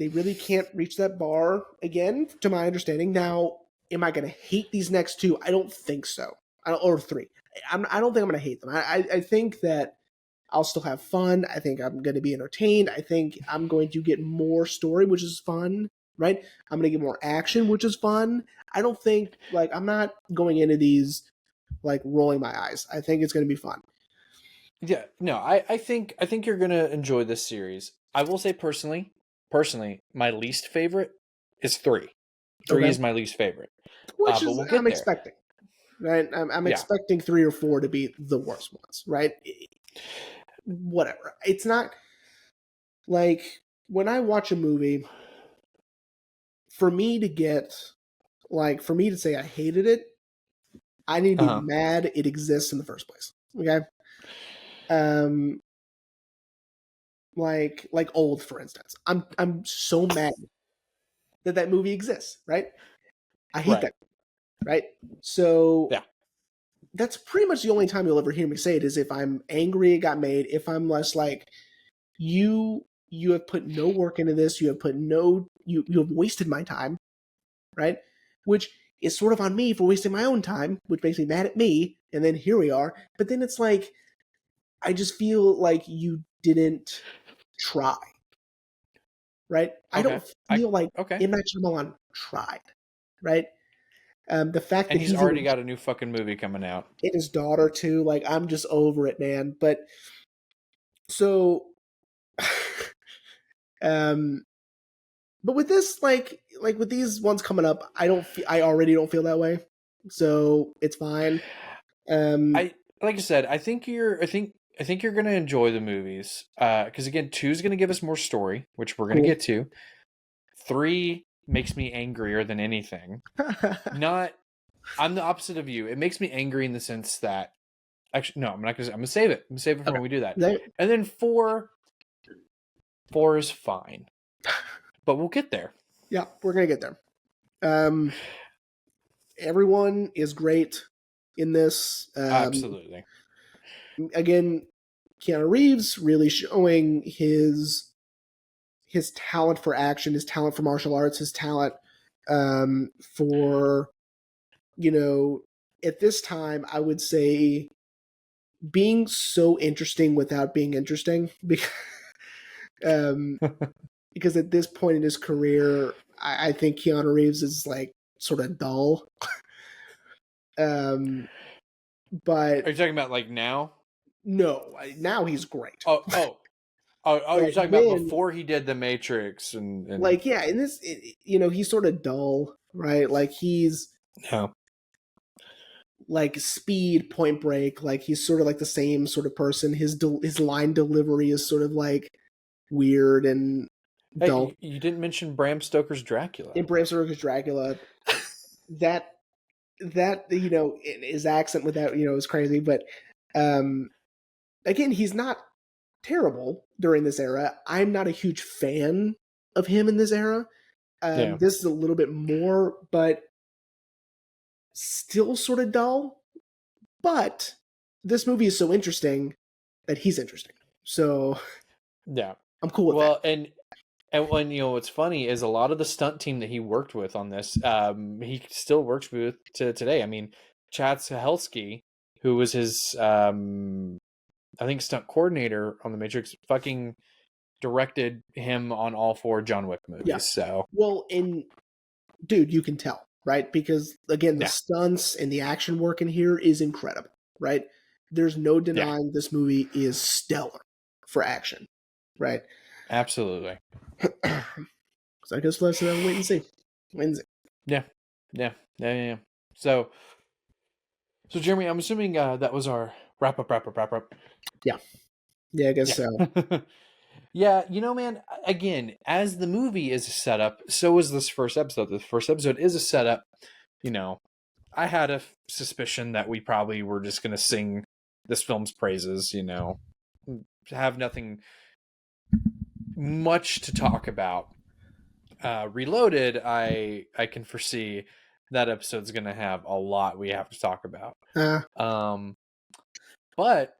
really can't reach that bar again, to my understanding. Now, am I going to hate these next two? I don't think so. Or three. I don't think I'm going to hate them. I think that I'll still have fun. I think I'm going to be entertained. I think I'm going to get more story, which is fun, right? I'm going to get more action, which is fun. I don't think, like, I'm not going into these, like, rolling my eyes. I think it's going to be fun. Yeah, no, I think you're gonna enjoy this series. I will say personally, my least favorite is three. Three Okay. is my least favorite. Which But is, we'll I'm get there. expecting, right? I'm Yeah. expecting 3 or 4 to be the worst ones, right? Whatever. It's not like when I watch a movie, for me to for me to say I hated it, I need to be Uh-huh. mad it exists in the first place. Okay. Um, like Old, for instance. I'm so mad that movie exists, right? I hate Right. that, right? So Yeah. that's pretty much the only time you'll ever hear me say it is if I'm angry it got made. If I'm less like, you have put no work into this, you have put no you have wasted my time, right? Which is sort of on me for wasting my own time, which makes me mad at me, and then here we are. But then it's like, I just feel like you didn't try, right? I Okay. don't feel like Okay. M. Night Shyamalan tried, right? The fact And that he's he's already got a new fucking movie coming out. in his daughter too, like I'm just over it, man. But so, um, but with this, like with these ones coming up, I already don't feel that way, so it's fine. I like I said, I think you're gonna enjoy the movies. Because again, 2's gonna give us more story, which we're gonna Cool. get to. 3 makes me angrier than anything. Not I'm the opposite of you. It makes me angry in the sense that actually no, I'm not gonna I'm gonna save it. I'm gonna save it for Okay. when we do that. And then 4 is fine. But we'll get there. Yeah, we're gonna get there. Everyone is great in this. Absolutely. Again, Keanu Reeves really showing his talent for action, his talent for martial arts, his talent for, at this time, I would say being so interesting without being interesting, because, because at this point in his career, I think Keanu Reeves is like sort of dull. But Are you talking about like now? no, now he's great. You're But talking about then, before he did The Matrix and like, yeah, in this, he's sort of dull, right? Like he's no. like Speed, Point Break, like he's sort of like the same sort of person. His line delivery is sort of like weird and dull. Hey, you didn't mention Bram Stoker's Dracula. In Bram Stoker's Dracula, that his accent with that is crazy. But again, he's not terrible during this era. I'm not a huge fan of him in this era. Yeah. This is a little bit more, but still sort of dull. But this movie is so interesting that he's interesting. So Yeah. I'm cool with Well, that. and when what's funny is a lot of the stunt team that he worked with on this, he still works with to today. I mean, Chad Stahelski, who was his I think stunt coordinator on The Matrix, fucking directed him on all 4 John Wick movies. Yeah. So Well, dude, you can tell, right? Because again, the yeah. stunts and the action work in here is incredible, right? There's no denying this movie is stellar for action, right? Absolutely. So I guess let's wait and see. Yeah. So Jeremy, I'm assuming that was our wrap up. Yeah, I guess so. Yeah, man, again, as the movie is a setup, so is this first episode. The first episode is a setup. I had a suspicion that we probably were just going to sing this film's praises, have nothing much to talk about. Reloaded, I can foresee that episode's going to have a lot we have to talk about. But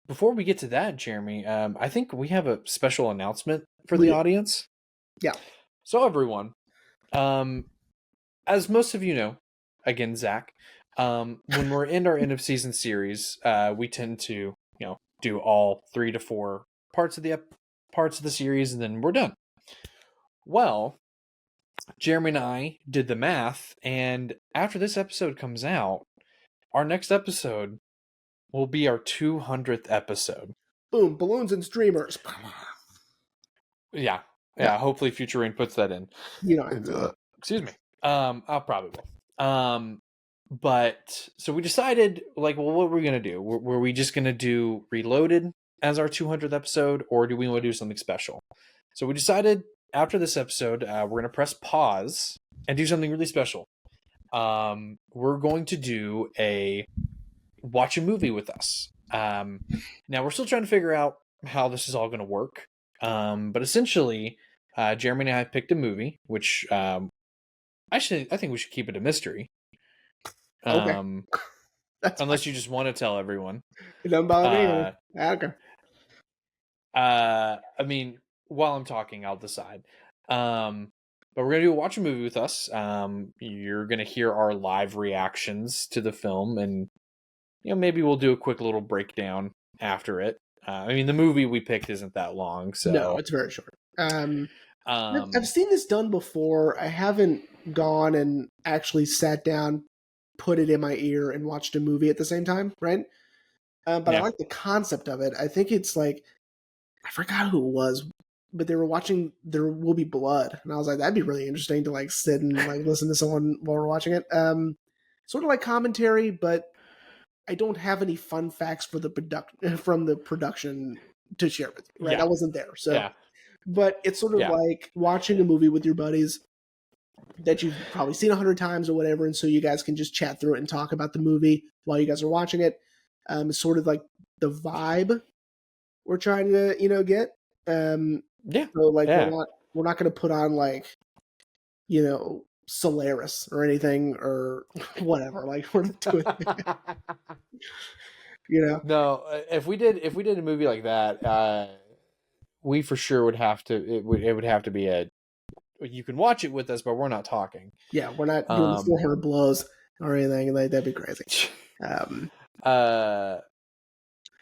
before we get to that, Jeremy, I think we have a special announcement for the audience. Yeah. So everyone, as most of you know, again, Zach, when we're in our end of season series, we tend to, do all 3 to 4 parts of the series, and then we're done. Well, Jeremy and I did the math, and after this episode comes out, our next episode will be our 200th episode. Boom, balloons and streamers. Yeah. Hopefully, Future Rain puts that in. Excuse me. I'll probably will. But so we decided, like, well, what were we gonna do? Were we just gonna do Reloaded as our 200th episode, or do we want to do something special? So we decided after this episode, we're gonna press pause and do something really special. We're going to do watch a movie with us. Now we're still trying to figure out how this is all going to work. But essentially, Jeremy and I picked a movie, which I think we should keep it a mystery. Okay. That's unless you just want to tell everyone. It doesn't bother me. Okay. I mean, while I'm talking, I'll decide. But we're gonna watch a movie with us. You're gonna hear our live reactions to the film, and maybe we'll do a quick little breakdown after it. I mean, the movie we picked isn't that long, so no, it's very short. I've seen this done before. I haven't gone and actually sat down, put it in my ear, and watched a movie at the same time, right? But I like the concept of it. I think it's like, I forgot who it was, but they were watching There Will Be Blood, and I was like, that'd be really interesting to like sit and like listen to someone while we're watching it. Sort of like commentary, but I don't have any fun facts for the production to share with you. Right, I wasn't there, so. But it's sort of like watching a movie with your buddies that you've probably seen 100 times or whatever, and so you guys can just chat through it and talk about the movie while you guys are watching it. It's sort of like the vibe we're trying to, get. So like we're not going to put on like, Solaris or anything or whatever. Like we're not doing that. No, if we did a movie like that, we for sure would have to. It would have to be you can watch it with us, but we're not talking. Yeah, we're not doing the 400 blows or anything. Like that'd be crazy.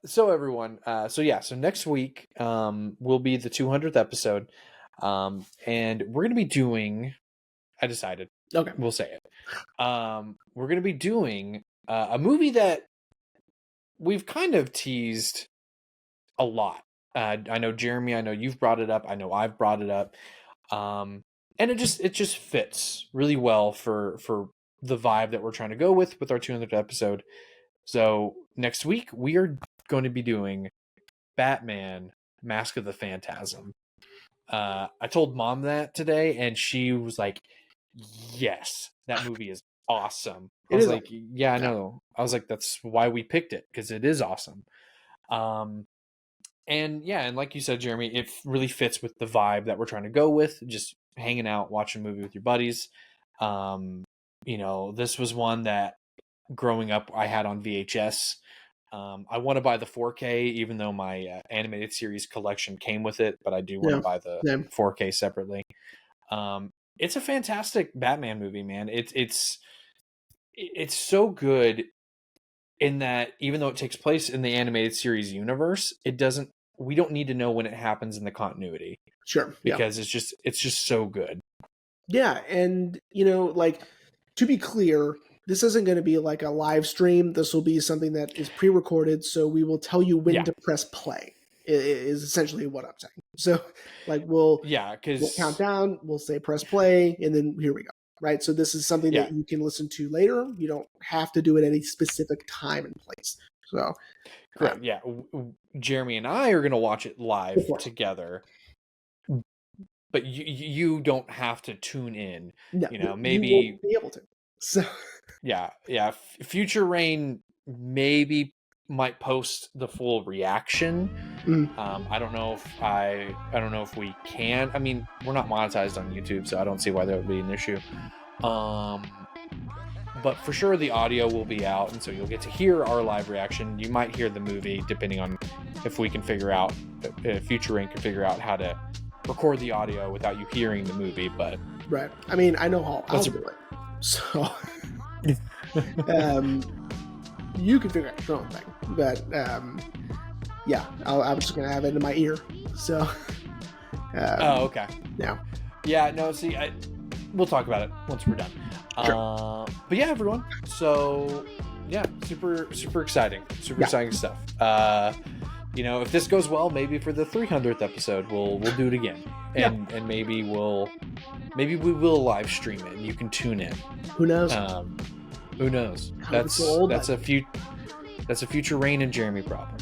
So everyone, so next week will be the 200th episode, and we're gonna be doing. I decided. Okay, we'll say it. We're gonna be doing a movie that we've kind of teased a lot. I know Jeremy. I know you've brought it up. I know I've brought it up. And it just fits really well for the vibe that we're trying to go with our 200th episode. So next week we are going to be doing Batman: Mask of the Phantasm. I told Mom that today, and she was like, "Yes, that movie is awesome." I was like, "Yeah, I know." I was like, "That's why we picked it, because it is awesome." And like you said, Jeremy, it really fits with the vibe that we're trying to go with. Just hanging out, watching a movie with your buddies. This was one that growing up I had on VHS. I want to buy the 4K, even though my animated series collection came with it, but I do want to buy the 4K separately. It's a fantastic Batman movie, man. It's so good in that even though it takes place in the animated series universe, we don't need to know when it happens in the continuity. Sure. Because it's just so good. Yeah, and like, to be clear, this isn't going to be like a live stream. This will be something that is pre-recorded, so we will tell you when to press play. Is essentially what I'm saying. So like we'll count down, we'll say press play, and then here we go. Right. So this is something that you can listen to later. You don't have to do it at any specific time and place. So correct. Jeremy and I are going to watch it live together, but you don't have to tune in. No, maybe you won't be able to. So Future Rain maybe might post the full reaction. I don't know if we can. I mean, we're not monetized on YouTube, so I don't see why that would be an issue. But for sure the audio will be out, and so you'll get to hear our live reaction. You might hear the movie depending on if we can figure out, if Future Rain can figure out how to record the audio without you hearing the movie. But right, I mean, I know how I'll do it, so you can figure out your own thing. But I'm just gonna have it in my ear. So okay. See, we'll talk about it once we're done. Sure. But everyone. So super exciting, exciting stuff. If this goes well, maybe for the 300th episode, we'll do it again, and maybe we will live stream it, and you can tune in. Who knows? Who knows? That's a Future Rain and Jeremy problem.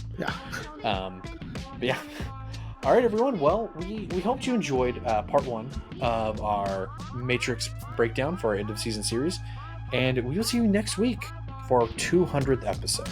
All right, everyone. Well, we hope you enjoyed part 1 of our Matrix breakdown for our end of season series, and we will see you next week for our 200th episode.